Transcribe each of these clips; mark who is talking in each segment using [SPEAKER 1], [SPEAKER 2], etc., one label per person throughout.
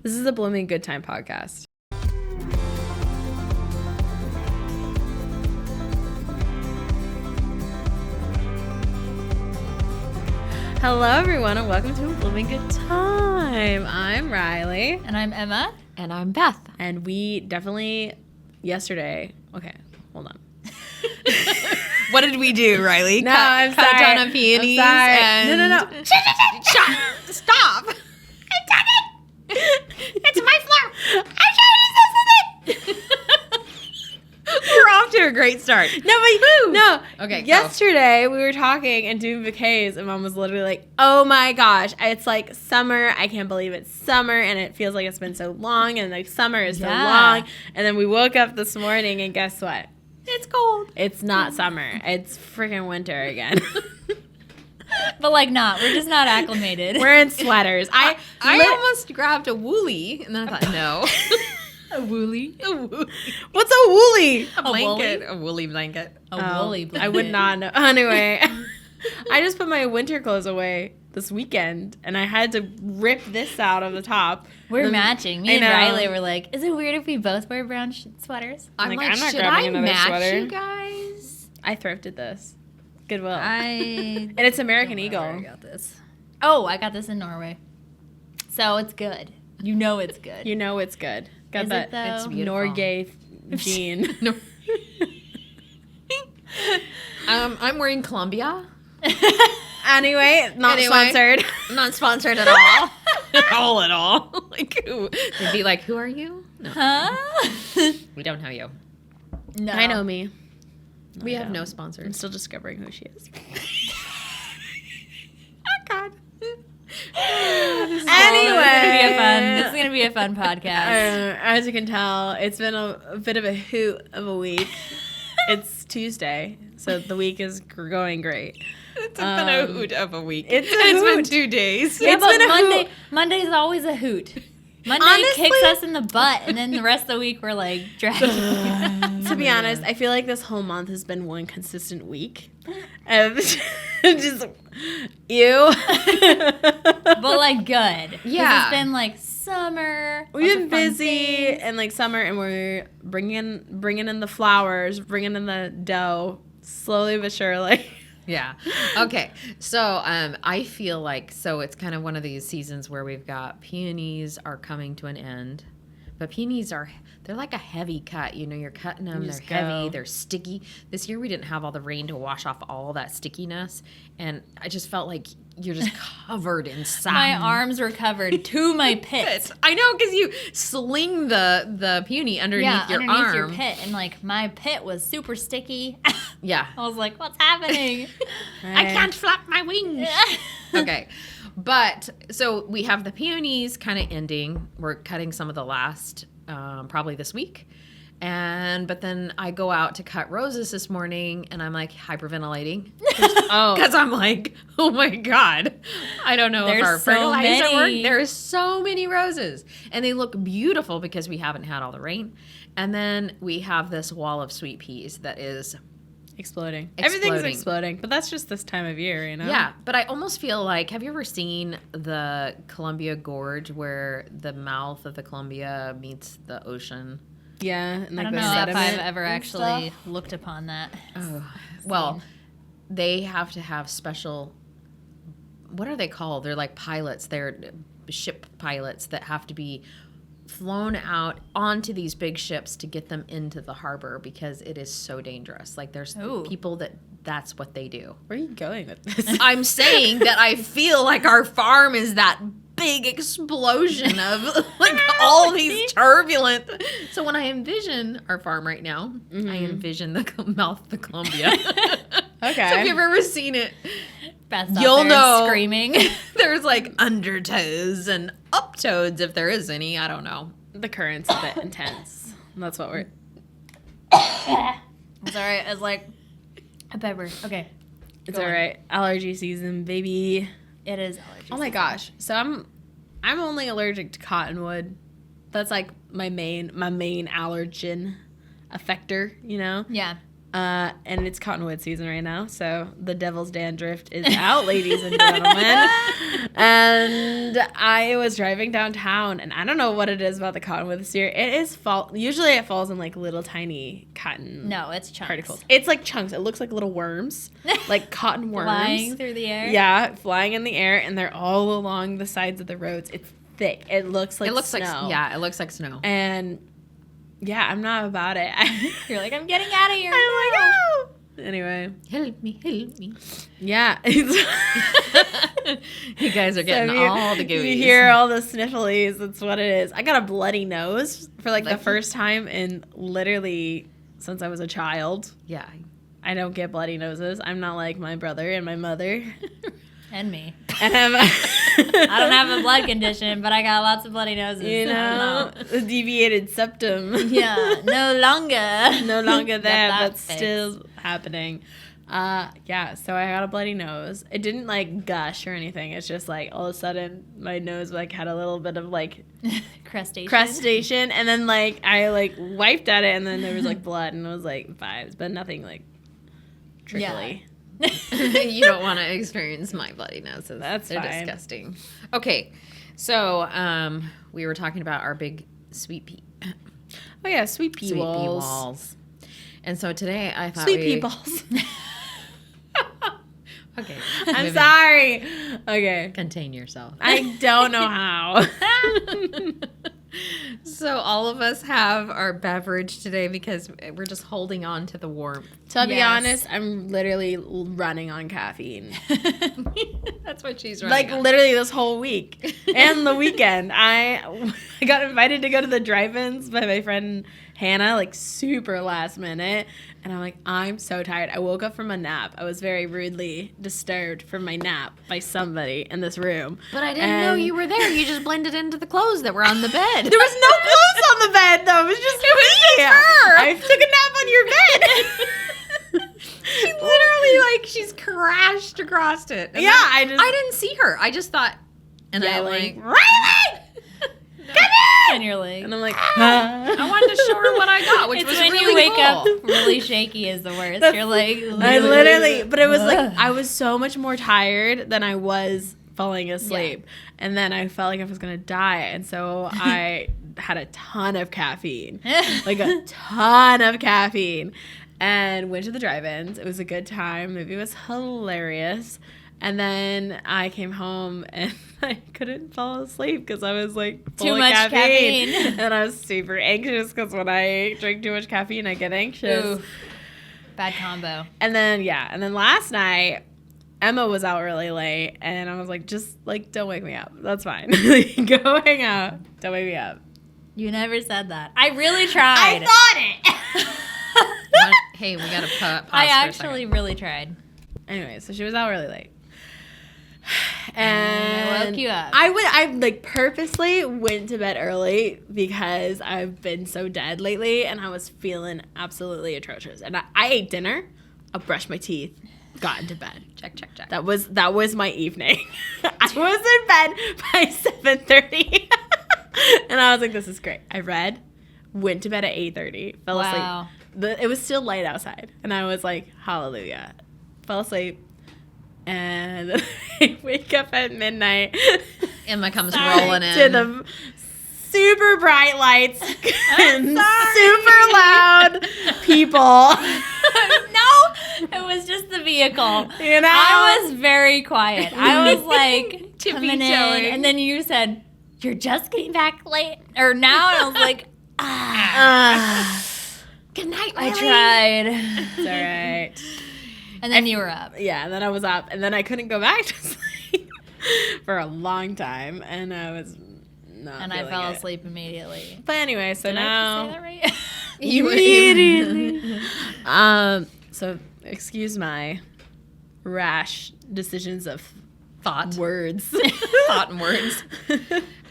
[SPEAKER 1] This is the Blooming Good Time podcast. Hello, everyone, and welcome to Blooming Good Time. I'm Riley.
[SPEAKER 2] And I'm Emma.
[SPEAKER 3] And I'm Beth.
[SPEAKER 1] And we definitely, yesterday, okay, hold on.
[SPEAKER 3] What did we do, Riley?
[SPEAKER 1] No, I'm sorry.
[SPEAKER 3] Cut down on peonies. And...
[SPEAKER 1] No.
[SPEAKER 3] Stop.
[SPEAKER 1] I done it. It's my floor. I'm trying to do something.
[SPEAKER 3] We're off to a great start.
[SPEAKER 1] No.
[SPEAKER 3] Okay, go.
[SPEAKER 1] Yesterday, we were talking and doing bouquets, and Mom was literally like, oh my gosh, it's like summer. I can't believe it's summer, and it feels like it's been so long, and like summer is so long. And then we woke up this morning, and guess what?
[SPEAKER 3] It's cold.
[SPEAKER 1] It's not summer. It's freaking winter again.
[SPEAKER 2] But like not. We're just not acclimated.
[SPEAKER 1] We're in sweaters.
[SPEAKER 3] I almost grabbed a woolly, and then I thought, no.
[SPEAKER 2] A woolly?
[SPEAKER 1] What's a woolly?
[SPEAKER 3] A blanket.
[SPEAKER 2] woolly?
[SPEAKER 3] A woolly blanket.
[SPEAKER 2] A woolly blanket.
[SPEAKER 1] I would not know. Anyway, I just put my winter clothes away this weekend, and I had to rip this out of the top.
[SPEAKER 2] We're matching. Me and Riley were like, is it weird if we both wear brown sweaters?
[SPEAKER 3] I'm like,
[SPEAKER 1] I'm not
[SPEAKER 3] should
[SPEAKER 1] grabbing
[SPEAKER 3] I
[SPEAKER 1] another
[SPEAKER 3] match
[SPEAKER 1] sweater.
[SPEAKER 3] you guys?
[SPEAKER 1] I thrifted this. Goodwill.
[SPEAKER 2] And
[SPEAKER 1] it's American Eagle.
[SPEAKER 2] I got this. Oh, I got this in Norway. So it's good. You know it's good.
[SPEAKER 1] You know it's good. Got
[SPEAKER 2] Is
[SPEAKER 1] that
[SPEAKER 2] it, though?
[SPEAKER 3] It's beautiful.
[SPEAKER 1] Norgay jean.
[SPEAKER 3] No. I'm wearing Columbia.
[SPEAKER 1] Anyway, not sponsored.
[SPEAKER 3] Not sponsored at all. At all. Like, they'd be like, who are you? No.
[SPEAKER 2] Huh?
[SPEAKER 3] We don't know you.
[SPEAKER 2] No.
[SPEAKER 1] I know me.
[SPEAKER 3] We have no
[SPEAKER 1] I'm
[SPEAKER 3] sponsors.
[SPEAKER 1] still discovering who she is.
[SPEAKER 3] Oh, God.
[SPEAKER 1] Anyway.
[SPEAKER 2] This is gonna be a fun podcast.
[SPEAKER 1] As you can tell, it's been a bit of a hoot of a week. It's Tuesday, so the week is going great.
[SPEAKER 3] It's been a hoot of a week.
[SPEAKER 1] It's
[SPEAKER 3] been 2 days.
[SPEAKER 2] Yeah,
[SPEAKER 1] It's
[SPEAKER 2] but
[SPEAKER 1] been a hoot.
[SPEAKER 2] Monday's always a hoot. Monday
[SPEAKER 1] Honestly-
[SPEAKER 2] kicks us in the butt, and then the rest of the week we're like dragging.
[SPEAKER 1] To be honest, I feel like this whole month has been one consistent week. Just ew.
[SPEAKER 2] But like good. 'Cause
[SPEAKER 3] Yeah.
[SPEAKER 2] It's been like summer.
[SPEAKER 1] We've
[SPEAKER 2] lots
[SPEAKER 1] been
[SPEAKER 2] of fun
[SPEAKER 1] busy
[SPEAKER 2] things.
[SPEAKER 1] and like summer, and we're bringing in the flowers, bringing in the dough, slowly but surely.
[SPEAKER 3] Yeah. Okay. So I feel like it's kind of one of these seasons where we've got peonies are coming to an end. But peonies they're like a heavy cut. You know, you're cutting them,
[SPEAKER 1] You
[SPEAKER 3] they're
[SPEAKER 1] just
[SPEAKER 3] heavy,
[SPEAKER 1] go.
[SPEAKER 3] they're sticky. This year we didn't have all the rain to wash off all that stickiness. And I just felt like you're just covered in sap.
[SPEAKER 2] My arms were covered to my pit.
[SPEAKER 3] I know, because you sling the peony underneath your arm.
[SPEAKER 2] your pit, and like my pit was super sticky.
[SPEAKER 3] Yeah.
[SPEAKER 2] I was like, "What's happening?"
[SPEAKER 3] I can't flap my wings. Okay. But so we have the peonies kind of ending. We're cutting some of the last probably this week. But then I go out to cut roses this morning, and I'm like hyperventilating. Because I'm like, oh my God. I don't know if
[SPEAKER 2] There's
[SPEAKER 3] our
[SPEAKER 2] so
[SPEAKER 3] fertilizer
[SPEAKER 2] many.
[SPEAKER 3] worked. There's so many roses. And they look beautiful because we haven't had all the rain. And then we have this wall of sweet peas that is
[SPEAKER 1] Exploding. Everything's exploding, but that's just this time of year, you know?
[SPEAKER 3] Yeah, but I almost feel like, have you ever seen the Columbia Gorge where the mouth of the Columbia meets the ocean?
[SPEAKER 1] Yeah, and
[SPEAKER 2] I
[SPEAKER 1] like
[SPEAKER 2] don't
[SPEAKER 1] the
[SPEAKER 2] know if
[SPEAKER 1] sediment
[SPEAKER 2] I've ever
[SPEAKER 1] and
[SPEAKER 2] actually
[SPEAKER 1] stuff.
[SPEAKER 2] looked upon that.
[SPEAKER 3] Oh, well, they have to have special, what are they called? They're like pilots. They're ship pilots that have to be flown out onto these big ships to get them into the harbor because it is so dangerous. Like there's
[SPEAKER 2] Ooh.
[SPEAKER 3] people that's what they do.
[SPEAKER 1] Where are you going with this?
[SPEAKER 3] I'm saying that I feel like our farm is that big explosion of like all these turbulent. So when I envision our farm right now, I envision the mouth of the Columbia.
[SPEAKER 1] Okay.
[SPEAKER 3] So if you've ever seen it,
[SPEAKER 2] Best
[SPEAKER 3] you'll know
[SPEAKER 2] screaming.
[SPEAKER 3] there's like undertows and uptoads if there is any. I don't know.
[SPEAKER 1] The current's a bit intense. That's what we're...
[SPEAKER 2] It's all right. It's like a pepper. Okay.
[SPEAKER 1] It's
[SPEAKER 2] Go
[SPEAKER 1] all
[SPEAKER 2] on.
[SPEAKER 1] right. Allergy season, baby.
[SPEAKER 2] It is allergies.
[SPEAKER 1] Oh my gosh. So I'm only allergic to cottonwood. That's like my main allergen affector, you know?
[SPEAKER 2] Yeah.
[SPEAKER 1] And it's cottonwood season right now, so the devil's dandruff is out, ladies and gentlemen. And I was driving downtown, and I don't know what it is about the cottonwood this year. It is fall. Usually it falls in like little tiny cotton
[SPEAKER 2] No, it's chunks.
[SPEAKER 1] particles. It's like chunks. It looks like little worms, like cotton worms.
[SPEAKER 2] Flying through the air.
[SPEAKER 1] Yeah, flying in the air, and they're all along the sides of the roads. It's thick. It looks like snow.
[SPEAKER 3] It looks like snow.
[SPEAKER 1] And yeah, I'm not about it.
[SPEAKER 2] You're like, I'm getting out of here.
[SPEAKER 1] I'm like, oh. Anyway.
[SPEAKER 3] Help me.
[SPEAKER 1] Yeah.
[SPEAKER 3] You guys are getting all the gooeyes.
[SPEAKER 1] You hear all the snifflies. That's what it is. I got a bloody nose for like the first time in literally since I was a child.
[SPEAKER 3] Yeah.
[SPEAKER 1] I don't get bloody noses. I'm not like my brother and my mother.
[SPEAKER 2] And me.
[SPEAKER 1] And
[SPEAKER 2] I don't have a blood condition, but I got lots of bloody noses.
[SPEAKER 1] You know, a deviated septum.
[SPEAKER 2] Yeah, no longer.
[SPEAKER 1] No longer there,
[SPEAKER 2] that
[SPEAKER 1] but
[SPEAKER 2] fixed.
[SPEAKER 1] still happening. Yeah, so I got a bloody nose. It didn't like gush or anything. It's just like all of a sudden my nose like had a little bit of like crustation, and then like I like wiped at it, and then there was like blood, and it was like vibes, but nothing like trickly.
[SPEAKER 2] Yeah.
[SPEAKER 3] You don't want to experience my bloody noses. They're
[SPEAKER 1] fine.
[SPEAKER 3] disgusting. Okay, so we were talking about our big sweet pea.
[SPEAKER 1] Oh yeah, sweet pea walls.
[SPEAKER 3] walls. And so today I thought
[SPEAKER 1] Sweet pea balls.
[SPEAKER 3] Okay.
[SPEAKER 1] I'm sorry. Okay.
[SPEAKER 3] Contain yourself.
[SPEAKER 1] I don't know how.
[SPEAKER 3] So all of us have our beverage today because we're just holding on to the warmth.
[SPEAKER 1] To be
[SPEAKER 2] Yes.
[SPEAKER 1] honest, I'm literally running on caffeine.
[SPEAKER 3] That's what she's
[SPEAKER 1] Like
[SPEAKER 3] running on.
[SPEAKER 1] literally this whole week and the weekend. I got invited to go to the drive-ins by my friend Hannah, like super last minute. And I'm like, I'm so tired. I woke up from a nap. I was very rudely disturbed from my nap by somebody in this room.
[SPEAKER 3] But I didn't know you were there. You just blended into the clothes that were on the bed.
[SPEAKER 1] There was no clothes on the bed, though. It was just me.
[SPEAKER 3] her.
[SPEAKER 1] I took a nap on your bed.
[SPEAKER 3] She literally, like, she's crashed across it. And
[SPEAKER 1] Yeah,
[SPEAKER 3] then
[SPEAKER 1] I
[SPEAKER 3] I didn't see her. I just thought, and I
[SPEAKER 1] yelling,
[SPEAKER 3] like,
[SPEAKER 1] Riley! Come
[SPEAKER 2] And you're like,
[SPEAKER 1] And I'm like,
[SPEAKER 3] I wanted to show her what I got, which
[SPEAKER 2] it's
[SPEAKER 3] was
[SPEAKER 2] when
[SPEAKER 3] really
[SPEAKER 2] you wake
[SPEAKER 3] cool.
[SPEAKER 2] up really shaky is the worst.
[SPEAKER 1] That's-
[SPEAKER 2] You're like,
[SPEAKER 1] I literally, but it was like,
[SPEAKER 2] Ugh.
[SPEAKER 1] I was so much more tired than I was falling asleep. And then I felt like I was going to die. And so I had a ton of caffeine, like a ton of caffeine, and went to the drive-ins. It was a good time. The movie was hilarious. And then I came home and I couldn't fall asleep because I was like full
[SPEAKER 2] Too
[SPEAKER 1] of
[SPEAKER 2] much
[SPEAKER 1] caffeine.
[SPEAKER 2] caffeine.
[SPEAKER 1] And I was super anxious because when I drink too much caffeine, I get anxious.
[SPEAKER 2] Ooh, bad combo.
[SPEAKER 1] And then last night, Emma was out really late, and I was like, just like, don't wake me up. That's fine. Go hang out. Don't wake me up.
[SPEAKER 2] You never said that. I really tried.
[SPEAKER 3] Hey, we got to pause
[SPEAKER 2] I
[SPEAKER 3] for a
[SPEAKER 2] actually
[SPEAKER 3] second.
[SPEAKER 2] really tried.
[SPEAKER 1] Anyway, so she was out really late.
[SPEAKER 2] And I woke you up.
[SPEAKER 1] I like purposely went to bed early because I've been so dead lately, and I was feeling absolutely atrocious. And I ate dinner, I brushed my teeth, got into bed.
[SPEAKER 3] Check.
[SPEAKER 1] That was my evening. I was in bed by 7:30, and I was like, "This is great." I read, went to bed at 8:30, fell
[SPEAKER 2] Wow.
[SPEAKER 1] asleep. It was still light outside, and I was like, "Hallelujah!" Fell asleep, and then I wake up at midnight.
[SPEAKER 3] Emma comes
[SPEAKER 1] Sorry,
[SPEAKER 3] rolling in.
[SPEAKER 1] to the super bright lights and
[SPEAKER 2] sorry.
[SPEAKER 1] super loud people.
[SPEAKER 2] No, it was just the vehicle.
[SPEAKER 1] You know?
[SPEAKER 2] I was very quiet. I was like coming in,
[SPEAKER 3] telling.
[SPEAKER 2] and then you said, "You're just getting back late," or now, and I was like,
[SPEAKER 3] Good night,
[SPEAKER 2] I
[SPEAKER 3] Riley.
[SPEAKER 2] tried.
[SPEAKER 1] It's all right.
[SPEAKER 2] And then you were up.
[SPEAKER 1] Yeah, and then I was up, and then I couldn't go back to sleep for a long time, and I was not.
[SPEAKER 2] And I
[SPEAKER 1] feeling
[SPEAKER 2] fell
[SPEAKER 1] it.
[SPEAKER 2] asleep immediately.
[SPEAKER 1] But anyway, so
[SPEAKER 2] Did
[SPEAKER 1] now
[SPEAKER 2] I just say that right?
[SPEAKER 1] immediately. So excuse my rash decisions of
[SPEAKER 3] Thought.
[SPEAKER 1] words.
[SPEAKER 3] Thought and words.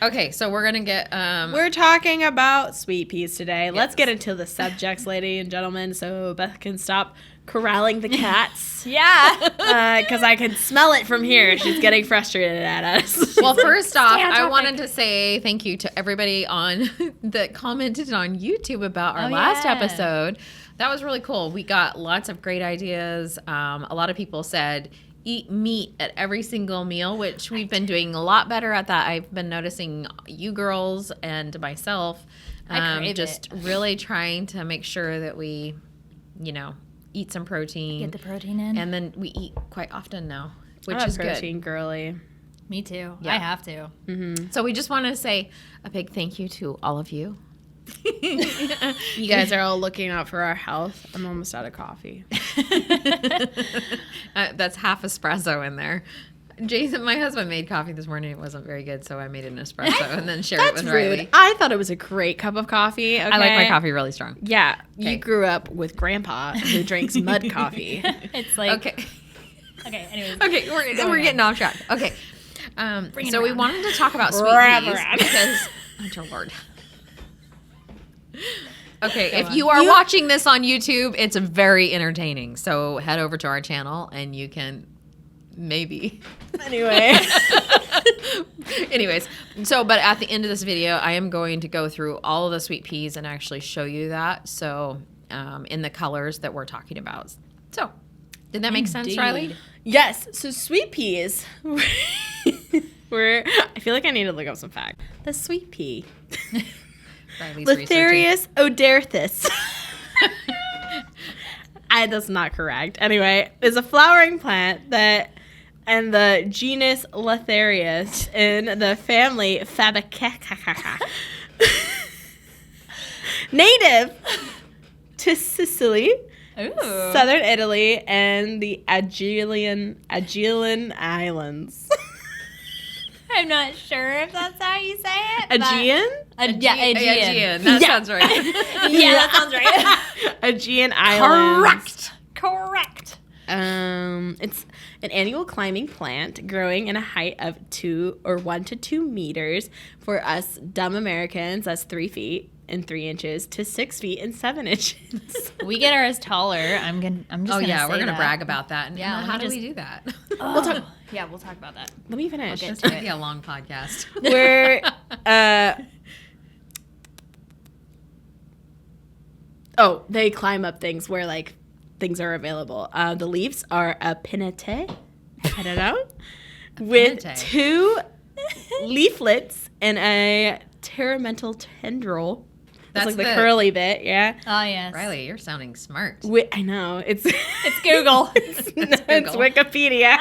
[SPEAKER 3] Okay, so we're gonna get
[SPEAKER 1] We're talking about sweet peas today. Let's
[SPEAKER 3] Yes.
[SPEAKER 1] get into the subjects, ladies and gentlemen, so Beth can stop corralling the cats.
[SPEAKER 2] Yeah.
[SPEAKER 1] Because I can smell it from here. She's getting frustrated at us.
[SPEAKER 3] Well, first off,
[SPEAKER 2] stay on
[SPEAKER 3] I
[SPEAKER 2] topic.
[SPEAKER 3] wanted to say thank you to everybody on that commented on YouTube about our
[SPEAKER 2] Oh,
[SPEAKER 3] last
[SPEAKER 2] yeah.
[SPEAKER 3] episode. that was really cool. We got lots of great ideas. A lot of people said eat meat at every single meal, which we've been doing a lot better at that. I've been noticing you girls and myself just really trying to make sure that we, eat some protein.
[SPEAKER 2] Get the protein in.
[SPEAKER 3] And then we eat quite often now, which
[SPEAKER 1] I'm
[SPEAKER 3] is
[SPEAKER 1] a protein
[SPEAKER 3] good.
[SPEAKER 1] girly.
[SPEAKER 2] Me too.
[SPEAKER 3] Yeah.
[SPEAKER 2] I have to.
[SPEAKER 1] Mm-hmm.
[SPEAKER 3] So we just want to say a big thank you to all of you.
[SPEAKER 1] You guys are all looking out for our health. I'm almost out of coffee.
[SPEAKER 3] That's half espresso in there. Jason, my husband, made coffee this morning. It wasn't very good, so I made an espresso and then shared it with Riley.
[SPEAKER 1] I thought it was a great cup of coffee. Okay?
[SPEAKER 3] I like my coffee really strong.
[SPEAKER 1] Yeah,
[SPEAKER 3] Okay.
[SPEAKER 1] you grew up with Grandpa who drinks mud coffee.
[SPEAKER 2] It's like
[SPEAKER 3] Okay.
[SPEAKER 2] Okay. Anyways.
[SPEAKER 3] Okay, we're getting off track. Okay.
[SPEAKER 2] Bring it
[SPEAKER 3] So we
[SPEAKER 2] around.
[SPEAKER 3] wanted to talk about sweet
[SPEAKER 1] Wrap
[SPEAKER 3] peas
[SPEAKER 1] around.
[SPEAKER 3] because, oh dear Lord. Okay,
[SPEAKER 2] Go
[SPEAKER 3] if
[SPEAKER 2] on.
[SPEAKER 3] you are watching this on YouTube, it's very entertaining. So head over to our channel and you can maybe.
[SPEAKER 1] Anyway.
[SPEAKER 3] Anyways, but at the end of this video, I am going to go through all of the sweet peas and actually show you that. So in the colors that we're talking about. So did that make sense, Riley?
[SPEAKER 1] Yes. So sweet peas. I feel like I need to look up some facts. The sweet pea.
[SPEAKER 3] Riley's researching.
[SPEAKER 1] Litharius oderthus. That's not correct. Anyway, is a flowering plant that and the genus Litharius in the family Fabaceae. Native to Sicily,
[SPEAKER 2] Ooh.
[SPEAKER 1] southern Italy, and the Aegean Islands.
[SPEAKER 2] I'm not sure if that's how you say it. but-
[SPEAKER 1] Aegean?
[SPEAKER 2] Yeah, Aegean.
[SPEAKER 3] That
[SPEAKER 1] Yeah.
[SPEAKER 3] sounds right.
[SPEAKER 2] Yeah, that sounds right.
[SPEAKER 1] Aegean Islands.
[SPEAKER 2] Correct.
[SPEAKER 1] It's an annual climbing plant growing in a height of 1 to 2 meters. For us dumb Americans, that's 3 feet and 3 inches to 6 feet and 7 inches.
[SPEAKER 2] We get ours taller. I'm just
[SPEAKER 3] Oh
[SPEAKER 2] gonna
[SPEAKER 3] yeah,
[SPEAKER 2] say
[SPEAKER 3] we're gonna
[SPEAKER 2] that.
[SPEAKER 3] brag about that. And
[SPEAKER 2] Yeah, let
[SPEAKER 3] how
[SPEAKER 2] me
[SPEAKER 3] do
[SPEAKER 2] just-
[SPEAKER 3] we do that?
[SPEAKER 2] Oh, yeah, we'll talk about that.
[SPEAKER 1] Let me finish.
[SPEAKER 2] Okay.
[SPEAKER 3] This might be a long podcast.
[SPEAKER 1] We're they climb up things where like things are available. The leaves are a pinnate. I don't know. With
[SPEAKER 3] pinnate.
[SPEAKER 1] 2 leaflets and a teramental tendril. That's like the curly bit, yeah.
[SPEAKER 2] Oh yes.
[SPEAKER 3] Riley, you're sounding smart.
[SPEAKER 1] I know. It's
[SPEAKER 2] It's Google.
[SPEAKER 1] it's
[SPEAKER 3] Google.
[SPEAKER 1] Wikipedia.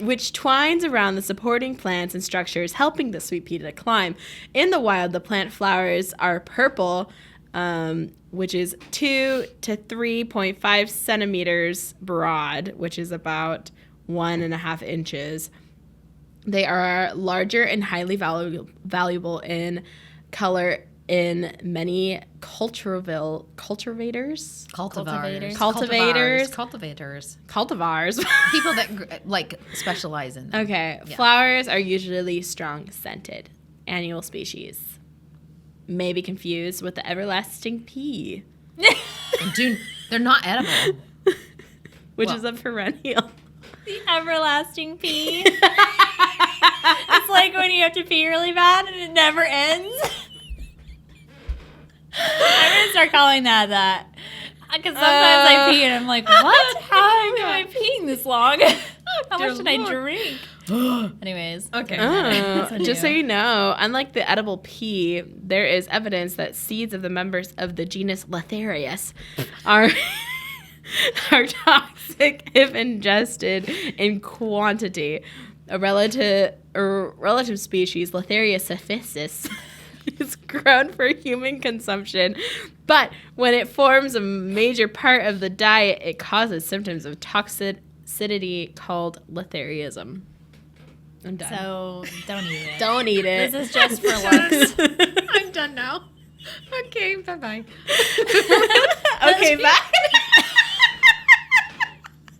[SPEAKER 1] Which twines around the supporting plants and structures, helping the sweet pea to climb. In the wild, the plant flowers are purple, which is 2 to 3.5 centimeters broad, which is about 1.5 inches. They are larger and highly valuable in color in many cultivars.
[SPEAKER 3] People that specialize in them.
[SPEAKER 1] Okay,
[SPEAKER 3] Yeah.
[SPEAKER 1] flowers are usually strong scented. Annual species. May be confused with the everlasting pea,
[SPEAKER 3] They're not edible.
[SPEAKER 1] which
[SPEAKER 3] Well.
[SPEAKER 1] is a perennial.
[SPEAKER 2] The everlasting pee. It's like when you have to pee really bad and it never ends. I'm gonna start calling that. Because sometimes I pee and I'm like, what? How am I peeing this long? How much did I drink? Anyways.
[SPEAKER 3] Okay.
[SPEAKER 1] Just so you know, unlike the edible pea, there is evidence that seeds of the members of the genus Litharius are toxic if ingested in quantity. A relative species, Litharius cephisis, is grown for human consumption, but when it forms a major part of the diet, it causes symptoms of toxicity called Litharism. I'm done.
[SPEAKER 2] So don't eat it.
[SPEAKER 1] Don't eat it.
[SPEAKER 2] This is just for looks.
[SPEAKER 3] I'm done now. Okay, bye-bye.
[SPEAKER 1] Okay, bye.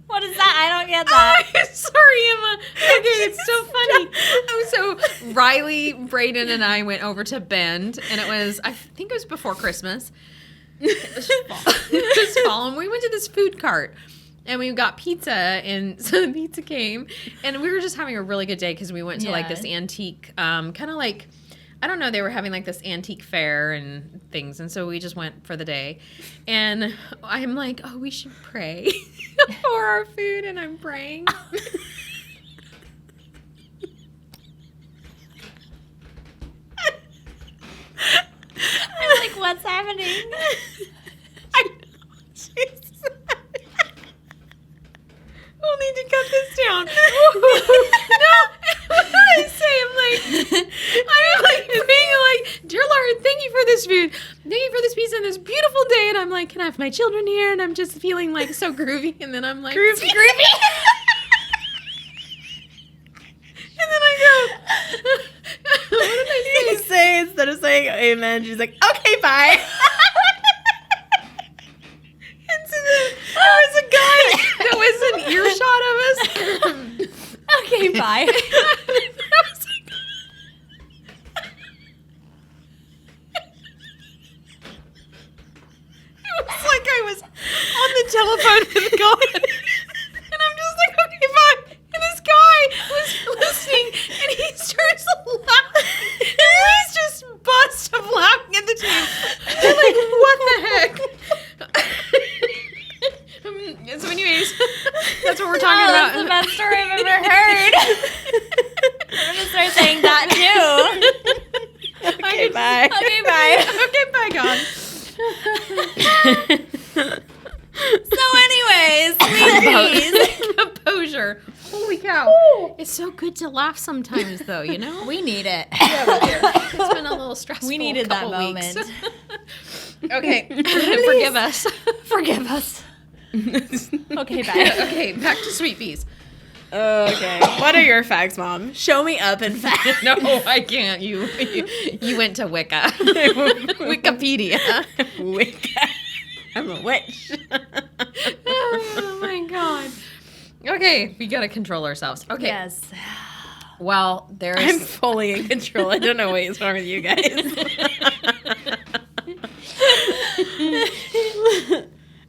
[SPEAKER 2] What is that? I don't get that.
[SPEAKER 3] Sorry, Emma. Okay, it's so funny. So Riley, Brayden, and I went over to Bend, and I think it was before Christmas. It was fall. It was fall, and we went to this food cart. And we got pizza, and so the pizza came, and we were just having a really good day because we went to like this antique, kind of like, I don't know, they were having like this antique fair and things. And so we just went for the day. And I'm like, oh, we should pray for our food. And I'm praying.
[SPEAKER 2] I'm like, what's happening?
[SPEAKER 1] I know. Jesus. We'll need to cut this down. No, what did I say? I'm like praying, like, dear Lord, thank you for this food. Thank you for this pizza and this beautiful day. And I'm like, can I have my children here? And I'm just feeling like so groovy. And then I'm like, groovy. And then I go, what did I say? Instead of saying amen, she's like, okay, bye. And so there was a guy that was an earshot of us.
[SPEAKER 2] Okay, bye.
[SPEAKER 1] It was like I was on the telephone with God. And I'm just like, okay, bye. And this guy was listening and he starts laughing. And we just bust of laughing at the table. They're like, what the heck? So anyways, that's what we're talking about.
[SPEAKER 2] That's the best story I've ever heard. I'm gonna start saying that too.
[SPEAKER 1] Okay, bye.
[SPEAKER 2] Okay, bye.
[SPEAKER 1] Okay, bye, God.
[SPEAKER 2] So anyways, Sweet Peas.
[SPEAKER 3] Composure. Holy cow. It's so good to laugh sometimes, though, you know?
[SPEAKER 2] We need it.
[SPEAKER 3] It's been a little stressful.
[SPEAKER 2] We needed that
[SPEAKER 3] couple weeks.
[SPEAKER 2] moment.
[SPEAKER 3] Okay, forgive us.
[SPEAKER 2] Forgive us. Okay, bye.
[SPEAKER 3] Okay, back to Sweet Peas.
[SPEAKER 1] Okay. What are your facts, Mom? Show me up in facts.
[SPEAKER 3] No, I can't. You went to Wicca. Wikipedia.
[SPEAKER 1] Wicca. I'm a witch.
[SPEAKER 3] Oh my god. Okay, we gotta control ourselves. Okay.
[SPEAKER 2] Yes.
[SPEAKER 3] Well,
[SPEAKER 1] I'm
[SPEAKER 3] there's.
[SPEAKER 1] fully in control. I don't know what is wrong with you guys.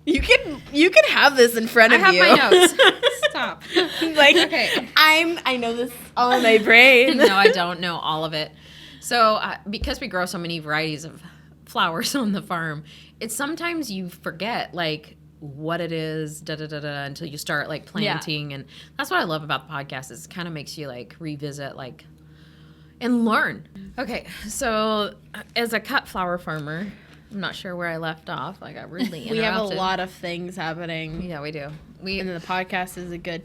[SPEAKER 1] You can have this in front
[SPEAKER 3] I
[SPEAKER 1] of
[SPEAKER 3] have
[SPEAKER 1] you.
[SPEAKER 3] my notes. Stop.
[SPEAKER 1] Like,
[SPEAKER 3] Okay.
[SPEAKER 1] I know this all in my brain.
[SPEAKER 3] No, I don't know all of it. So, because we grow so many varieties of flowers on the farm, it's sometimes you forget like what it is, until you start like planting, and that's what I love about the podcast. Is it kind of makes you like revisit like and learn. Okay, so as a cut flower farmer, I'm not sure where I left off. I got rudely interrupted.
[SPEAKER 1] We have a lot of things happening.
[SPEAKER 3] Yeah, we do.
[SPEAKER 1] And the podcast is a good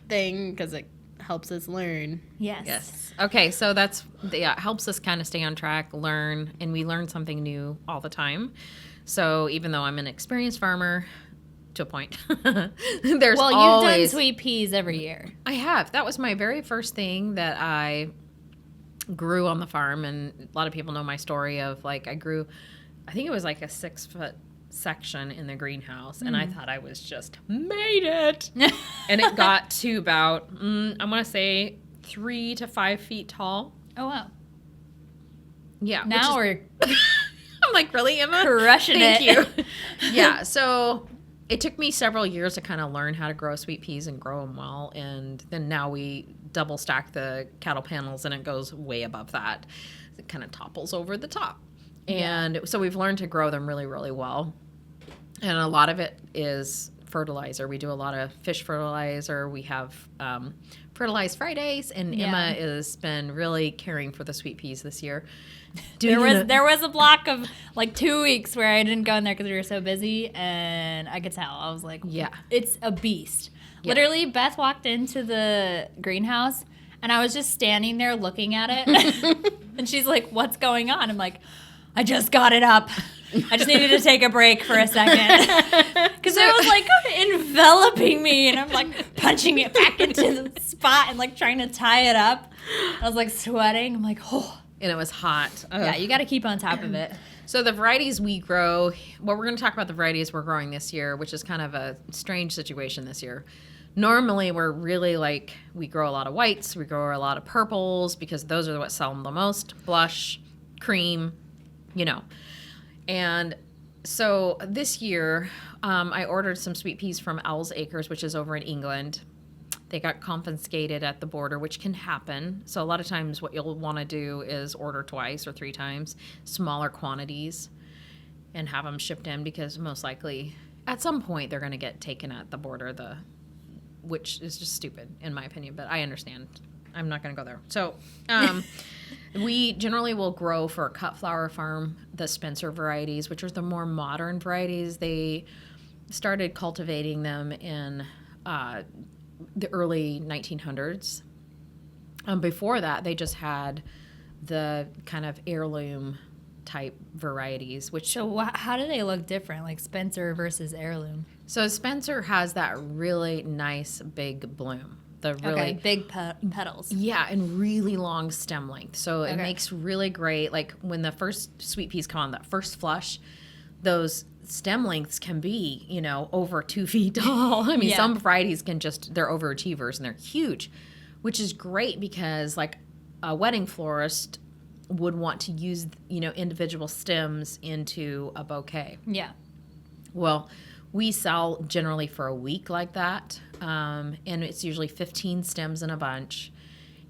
[SPEAKER 1] thing because it helps us learn.
[SPEAKER 2] Yes.
[SPEAKER 3] Okay, so that's it helps us kind of stay on track, learn, and we learn something new all the time. So even though I'm an experienced farmer, to a point, there's
[SPEAKER 2] Well,
[SPEAKER 3] always...
[SPEAKER 2] you've done Sweet Peas every year.
[SPEAKER 3] I have. That was my very first thing that I grew on the farm, and a lot of people know my story of like I grew, I think it was like a 6-foot section in the greenhouse, and I thought I was just made it. And it got to about, I want to say 3 to 5 feet tall.
[SPEAKER 2] Oh, wow.
[SPEAKER 3] Yeah.
[SPEAKER 2] Now we're
[SPEAKER 3] I'm like, really, Emma?
[SPEAKER 2] crushing
[SPEAKER 3] Thank
[SPEAKER 2] it.
[SPEAKER 3] you. Yeah, so it took me several years to kind of learn how to grow sweet peas and grow them well, and then now we double stack the cattle panels, and it goes way above that. It kind of topples over the top. And so we've learned to grow them really, really well. And a lot of it is fertilizer. We do a lot of fish fertilizer. We have Fertilized Fridays, and Emma has been really caring for the sweet peas this year.
[SPEAKER 2] There was a block of like 2 weeks where I didn't go in there because we were so busy, and I could tell. I was like,
[SPEAKER 3] Yeah.
[SPEAKER 2] it's a beast.
[SPEAKER 3] Yeah.
[SPEAKER 2] Literally, Beth walked into the greenhouse, and I was just standing there looking at it. And she's like, what's going on? I'm like, I just got it up. I just needed to take a break for a second. Because it was like enveloping me, and I'm like punching it back into the spot and like trying to tie it up. I was like sweating. I'm like, oh.
[SPEAKER 3] And it was hot.
[SPEAKER 2] Yeah, you got to keep on top of it.
[SPEAKER 3] So the varieties we grow, well, we're going to talk about the varieties we're growing this year, which is kind of a strange situation this year. Normally, we're really like, we grow a lot of whites, we grow a lot of purples, because those are what sell the most. Blush, cream, you know. And so this year, I ordered some sweet peas from Owl's Acres, which is over in England. They got confiscated at the border, which can happen. So a lot of times what you'll want to do is order twice or 3 times, smaller quantities, and have them shipped in, because most likely at some point they're going to get taken at the border, which is just stupid in my opinion, but I understand. I'm not going to go there. So we generally will grow for a cut flower farm the Spencer varieties, which are the more modern varieties. They started cultivating them in the early 1900s. Before that, they just had the kind of heirloom type varieties, which...
[SPEAKER 2] So how do they look different, like Spencer versus heirloom?
[SPEAKER 3] So Spencer has that really nice big bloom. The really
[SPEAKER 2] big petals.
[SPEAKER 3] Yeah, and really long stem length. So it makes really great, like when the first sweet peas come on, that first flush, those stem lengths can be, over 2 feet tall. I mean, some varieties they're overachievers and they're huge, which is great because like a wedding florist would want to use, individual stems into a bouquet. Yeah. Well, we sell generally for a week like that. And it's usually 15 stems in a bunch.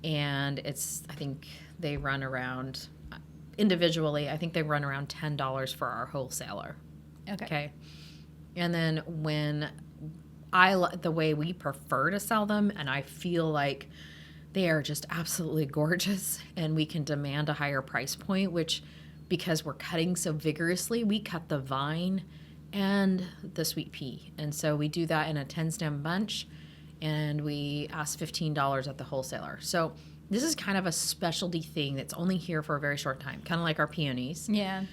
[SPEAKER 3] And I think they run around, individually, I think they run around $10 for our wholesaler. Okay. And then the way we prefer to sell them, and I feel like they are just absolutely gorgeous and we can demand a higher price point, which, because we're cutting so vigorously, we cut the vine and the sweet pea. And so we do that in a 10-stem bunch, and we ask $15 at the wholesaler. So this is kind of a specialty thing that's only here for a very short time, kind of like our peonies. Yeah.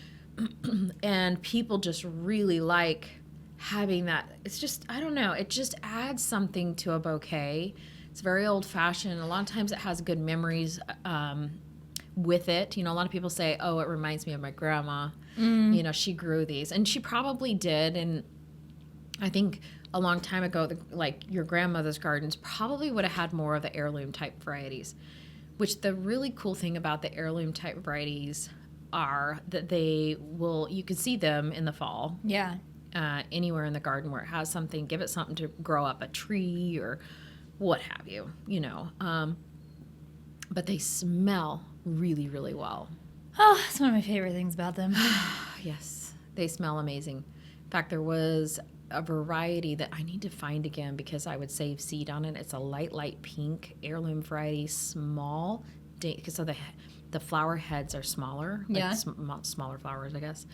[SPEAKER 3] And people just really like having that. It's just, I don't know, it just adds something to a bouquet. It's very old-fashioned. A lot of times it has good memories with it. A lot of people say, oh, it reminds me of my grandma. She grew these. And she probably did. And I think a long time ago, like your grandmother's gardens probably would have had more of the heirloom-type varieties, which the really cool thing about the heirloom-type varieties are that you can see them in the fall. Yeah. Anywhere in the garden where it has something, give it something to grow up, a tree or what have you, but they smell really, really well.
[SPEAKER 2] Oh, it's one of my favorite things about them.
[SPEAKER 3] Yes, they smell amazing. In fact, there was a variety that I need to find again because I would save seed on it. It's a light pink heirloom variety, small, so the flower heads are smaller, smaller flowers, I guess.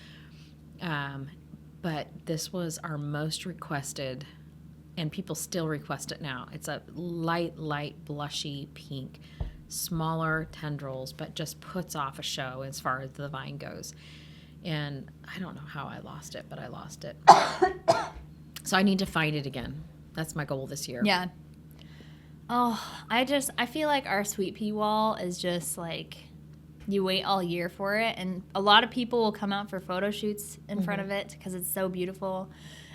[SPEAKER 3] But this was our most requested, and people still request it now. It's a light, blushy pink, smaller tendrils, but just puts off a show as far as the vine goes. And I don't know how I lost it, but I lost it. So I need to find it again. That's my goal this year. Yeah.
[SPEAKER 2] Oh, I feel like our sweet pea wall is just like, you wait all year for it. And a lot of people will come out for photo shoots in front of it because it's so beautiful.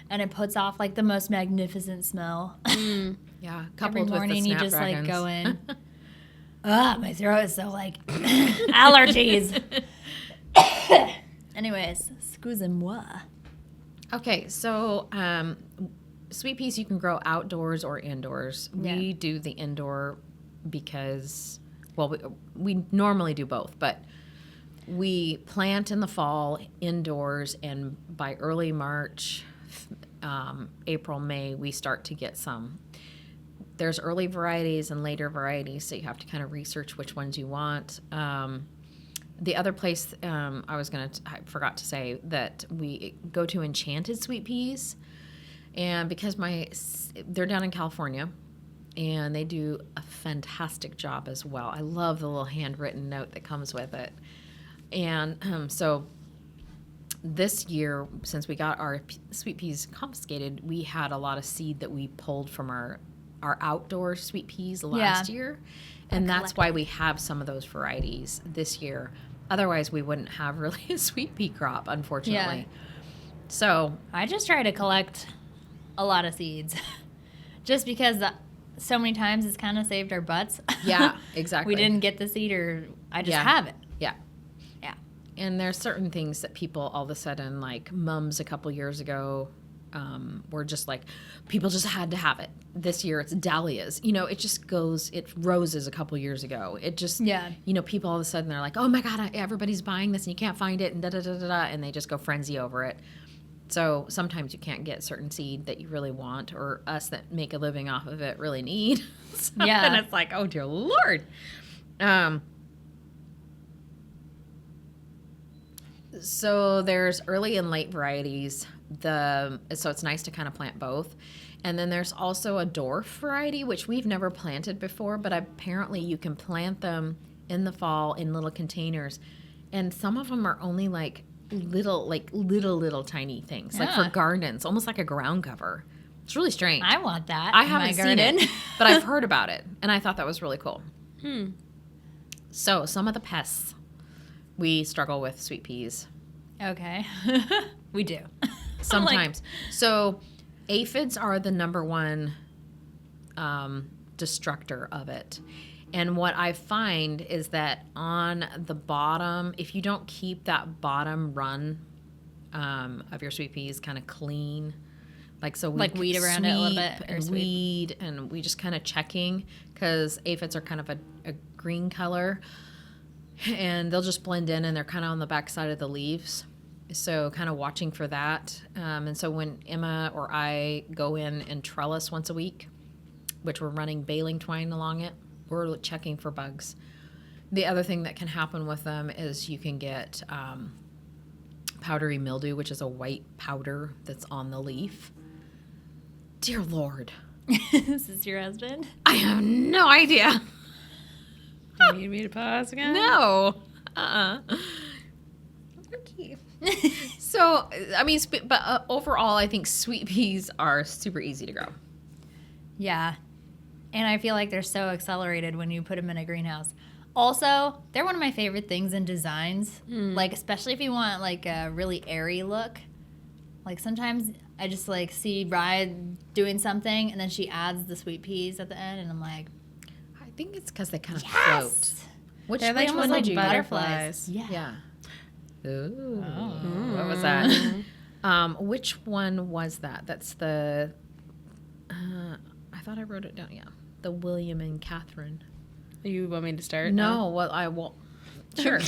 [SPEAKER 2] And it puts off like the most magnificent smell.
[SPEAKER 3] Yeah.
[SPEAKER 2] Every morning you just like go in. My throat is so like allergies. Anyways, excusez-moi.
[SPEAKER 3] Okay, so sweet peas you can grow outdoors or indoors. Yeah. We do the indoor because, well, we normally do both, but we plant in the fall indoors, and by early March, April, May, we start to get some. There's early varieties and later varieties, so you have to kind of research which ones you want. The other place I forgot to say that we go to Enchanted Sweet Peas, and because they're down in California, and they do a fantastic job as well. I love the little handwritten note that comes with it. And so this year, since we got our sweet peas confiscated, we had a lot of seed that we pulled from our outdoor sweet peas last year. And that's why we have some of those varieties this year. Otherwise, we wouldn't have really a sweet pea crop, unfortunately. Yeah. So
[SPEAKER 2] I just try to collect a lot of seeds just because so many times it's kind of saved our butts.
[SPEAKER 3] Yeah, exactly.
[SPEAKER 2] We didn't get the seed, or I just have it.
[SPEAKER 3] Yeah. Yeah. And there's certain things that people all of a sudden, like mums a couple years ago, were just like, people just had to have it. This year it's dahlias. You know, it just goes, it roses a couple years ago. It just, you know, people all of a sudden they're like, oh my God, everybody's buying this and you can't find it and da-da-da-da-da, and they just go frenzy over it. So sometimes you can't get certain seed that you really want, or us that make a living off of it really need. So, and it's like, oh dear Lord. So there's early and late varieties. So it's nice to kind of plant both. And then there's also a dwarf variety, which we've never planted before, but apparently you can plant them in the fall in little containers. And some of them are only like little tiny things, like for gardens, almost like a ground cover. It's really strange.
[SPEAKER 2] I want that.
[SPEAKER 3] I haven't seen it, but I've heard about it, and I thought that was really cool. So some of the pests, we struggle with sweet peas.
[SPEAKER 2] Okay. We do.
[SPEAKER 3] Sometimes. So aphids are the number one destructor of it. And what I find is that on the bottom, if you don't keep that bottom run of your sweet peas kind of clean, like so we
[SPEAKER 2] like weed around it a little bit,
[SPEAKER 3] and
[SPEAKER 2] or
[SPEAKER 3] weed, and we just kind of checking, because aphids are kind of a green color, and they'll just blend in, and they're kind of on the back side of the leaves. So kind of watching for that. And so when Emma or I go in and trellis once a week, which we're running baling twine along it, we're checking for bugs. The other thing that can happen with them is you can get powdery mildew, which is a white powder that's on the leaf. Dear Lord.
[SPEAKER 2] Is this your husband?
[SPEAKER 3] I have no idea.
[SPEAKER 1] Do you need me to pause again?
[SPEAKER 3] No. Okay. So, I mean, but overall, I think sweet peas are super easy to grow.
[SPEAKER 2] Yeah. And I feel like they're so accelerated when you put them in a greenhouse. Also, they're one of my favorite things in designs. Like, especially if you want, like, a really airy look. Like, sometimes I just, like, see Rye doing something, and then she adds the sweet peas at the end, and I'm like,
[SPEAKER 3] I think it's because they kind of
[SPEAKER 2] yes!
[SPEAKER 3] float.
[SPEAKER 1] They're like
[SPEAKER 3] one
[SPEAKER 1] little
[SPEAKER 3] did you
[SPEAKER 1] butterflies.
[SPEAKER 2] Yeah.
[SPEAKER 3] Ooh. What was that? Which one was that? That's the... I thought I wrote it down. Yeah. The William and Catherine.
[SPEAKER 1] You want me to start?
[SPEAKER 3] No, well, I will. Sure.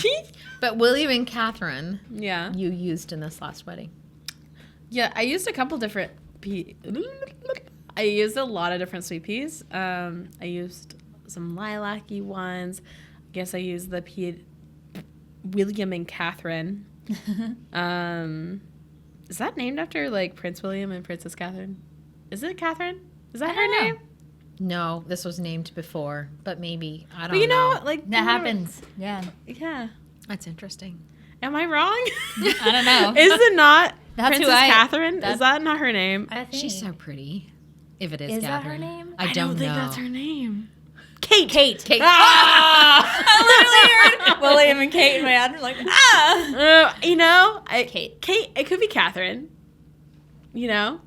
[SPEAKER 3] But William and Catherine,
[SPEAKER 1] Yeah.
[SPEAKER 3] you used in this last wedding.
[SPEAKER 1] Yeah, I used a couple different I used a lot of different sweet peas. I used some lilac-y ones. I guess I used the William and Catherine. Is that named after, like, Prince William and Princess Catherine? Is it Catherine? Is that her name?
[SPEAKER 3] No, this was named before, but maybe. I don't
[SPEAKER 1] But you know,
[SPEAKER 3] know.
[SPEAKER 1] like...
[SPEAKER 2] That happens. Yeah.
[SPEAKER 1] Yeah.
[SPEAKER 3] That's interesting.
[SPEAKER 1] Am I wrong?
[SPEAKER 2] I don't know.
[SPEAKER 1] Is it not
[SPEAKER 2] That's who
[SPEAKER 1] Princess
[SPEAKER 2] I-
[SPEAKER 1] Catherine?
[SPEAKER 2] that's-
[SPEAKER 1] Is that not her name?
[SPEAKER 2] I think.
[SPEAKER 3] She's so pretty. If it is,
[SPEAKER 2] Is that her
[SPEAKER 3] Catherine.
[SPEAKER 2] name?
[SPEAKER 3] I don't
[SPEAKER 1] think
[SPEAKER 3] know.
[SPEAKER 1] that's her name.
[SPEAKER 2] Kate.
[SPEAKER 3] Kate.
[SPEAKER 2] I literally heard William and Kate in my head. I'm like,
[SPEAKER 1] You know,
[SPEAKER 2] Kate.
[SPEAKER 1] Kate. It could be Catherine. You know,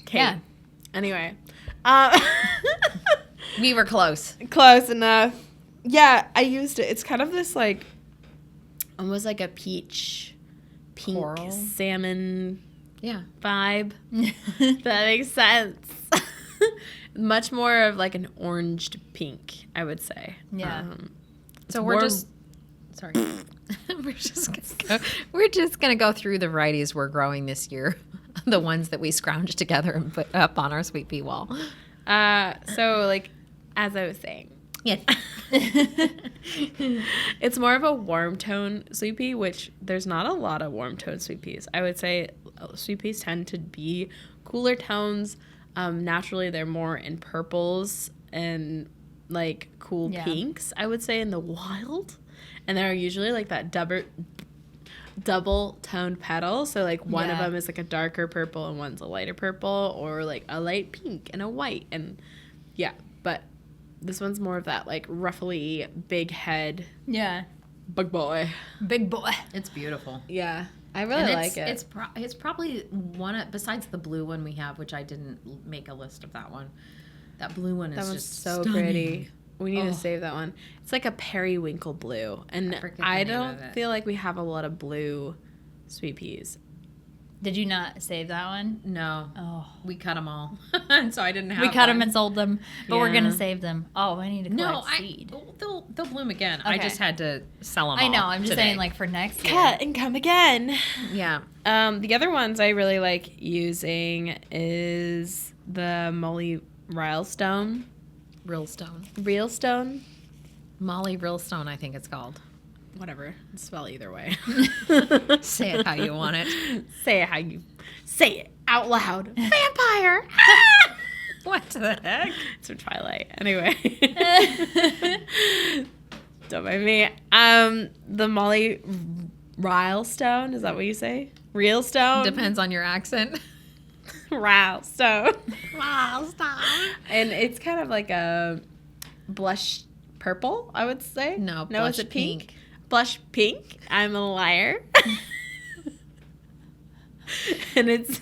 [SPEAKER 1] Kate.
[SPEAKER 2] Yeah.
[SPEAKER 1] Anyway,
[SPEAKER 3] We were close.
[SPEAKER 1] close enough. Yeah, I used it. It's kind of this like, almost like a peach, pink,
[SPEAKER 3] Coral.
[SPEAKER 1] salmon
[SPEAKER 3] Yeah.
[SPEAKER 1] vibe. That makes sense. Much more of like an oranged pink, I would say.
[SPEAKER 2] Yeah.
[SPEAKER 3] So
[SPEAKER 1] It's
[SPEAKER 3] we're
[SPEAKER 1] warm-
[SPEAKER 3] just sorry. we're just gonna go through the varieties we're growing this year, the ones that we scrounged together and put up on our sweet pea wall.
[SPEAKER 1] So like, as I was saying,
[SPEAKER 3] Yes.
[SPEAKER 1] it's more of a warm tone sweet pea, which there's not a lot of warm tone sweet peas. I would say sweet peas tend to be cooler tones. Naturally, they're more in purples and like cool pinks, I would say, in the wild. And they're usually like that double toned petal. So like one of them is like a darker purple and one's a lighter purple, or like a light pink and a white. And yeah, but this one's more of that like ruffly big head.
[SPEAKER 2] Yeah.
[SPEAKER 1] Big boy.
[SPEAKER 2] Big boy.
[SPEAKER 3] It's beautiful.
[SPEAKER 1] Yeah. I really like it.
[SPEAKER 3] It's probably one besides the blue one we have, which I didn't make a list of that one. That blue one is
[SPEAKER 1] That one's
[SPEAKER 3] just
[SPEAKER 1] so
[SPEAKER 3] stunning.
[SPEAKER 1] pretty. We need to save that one. It's like a periwinkle blue. And
[SPEAKER 3] I forget the
[SPEAKER 1] I
[SPEAKER 3] name
[SPEAKER 1] don't
[SPEAKER 3] of it.
[SPEAKER 1] feel like we have a lot of blue sweet peas.
[SPEAKER 2] Did you not save that one?
[SPEAKER 3] No.
[SPEAKER 2] Oh.
[SPEAKER 3] We cut them all. And so I didn't have
[SPEAKER 2] We cut them
[SPEAKER 3] one.
[SPEAKER 2] and sold them, but we're
[SPEAKER 1] Yeah.
[SPEAKER 2] going to save them. Oh, I need to collect
[SPEAKER 3] No,
[SPEAKER 2] seed.
[SPEAKER 3] they'll bloom again. I
[SPEAKER 2] Okay.
[SPEAKER 3] just had to sell them all
[SPEAKER 2] I know. I'm just
[SPEAKER 3] today.
[SPEAKER 2] saying, like, for next year.
[SPEAKER 1] Cut and come again.
[SPEAKER 3] Yeah.
[SPEAKER 1] The other ones I really like using is the Molly Rylestone. Reelstone?
[SPEAKER 3] Molly Rylstone, I think it's called.
[SPEAKER 1] Whatever. Spell either way.
[SPEAKER 3] Say it how you want it.
[SPEAKER 1] Say it how you say it out loud. Vampire!
[SPEAKER 3] What the heck?
[SPEAKER 1] It's from Twilight. Anyway. Don't mind me. The Molly Rylestone, is that what you say? Reelstone?
[SPEAKER 3] Depends on your accent.
[SPEAKER 1] Rylestone. And it's kind of like a blush purple, I would say.
[SPEAKER 3] No,
[SPEAKER 1] is
[SPEAKER 3] blush
[SPEAKER 1] it pink?
[SPEAKER 3] pink.
[SPEAKER 1] Blush pink. I'm a liar. And it's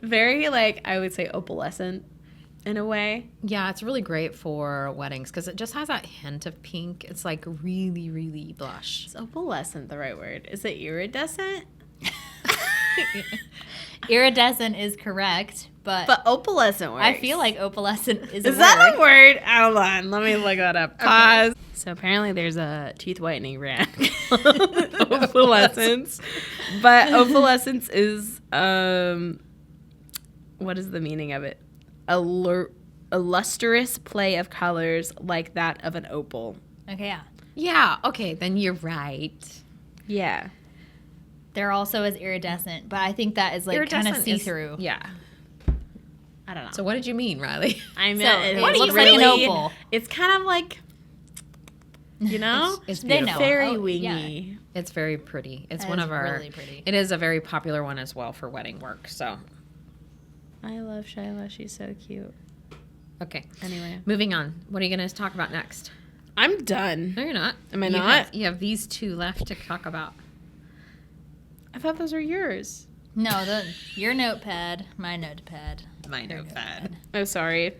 [SPEAKER 1] very, like, I would say opalescent in a way.
[SPEAKER 3] Yeah, it's really great for weddings because it just has that hint of pink. It's like really, really blush.
[SPEAKER 1] Is opalescent the right word? Is it iridescent?
[SPEAKER 2] Iridescent is correct, but
[SPEAKER 1] opalescent works.
[SPEAKER 2] I feel like opalescent is a
[SPEAKER 1] Is that
[SPEAKER 2] word.
[SPEAKER 1] a word? Hold on. Let me look that up. Pause. So apparently there's a teeth whitening brand called opalescence. But opalescence is, what is the meaning of it? A lustrous play of colors like that of an opal.
[SPEAKER 2] Okay, yeah.
[SPEAKER 3] Yeah, okay, then you're right.
[SPEAKER 1] Yeah.
[SPEAKER 2] There also is iridescent, but I think that is like kind of
[SPEAKER 3] Iridescent is-
[SPEAKER 2] see-through.
[SPEAKER 3] Yeah.
[SPEAKER 1] I don't know.
[SPEAKER 3] So what did you mean, Riley?
[SPEAKER 1] I meant
[SPEAKER 2] So,
[SPEAKER 1] it
[SPEAKER 2] what do you
[SPEAKER 1] looks
[SPEAKER 2] like an
[SPEAKER 1] really-
[SPEAKER 2] opal?
[SPEAKER 1] It's kind of like, you know?
[SPEAKER 3] It's
[SPEAKER 2] They
[SPEAKER 3] beautiful.
[SPEAKER 2] know.
[SPEAKER 1] Very
[SPEAKER 2] Oh,
[SPEAKER 1] wingy.
[SPEAKER 3] It's very pretty. It's
[SPEAKER 2] That
[SPEAKER 3] one
[SPEAKER 2] is
[SPEAKER 3] of our.
[SPEAKER 2] really pretty.
[SPEAKER 3] It is a very popular one as well for wedding work. So,
[SPEAKER 1] I love Shyla. She's so cute.
[SPEAKER 3] okay.
[SPEAKER 1] Anyway.
[SPEAKER 3] Moving on. What are you going to talk about next?
[SPEAKER 1] I'm done.
[SPEAKER 3] No, you're not.
[SPEAKER 1] Am I
[SPEAKER 3] You
[SPEAKER 1] not?
[SPEAKER 3] you have these two left to talk about.
[SPEAKER 1] I thought those were yours.
[SPEAKER 2] No, your notepad, my notepad.
[SPEAKER 3] My
[SPEAKER 2] Your
[SPEAKER 3] notepad.
[SPEAKER 1] Oh, sorry.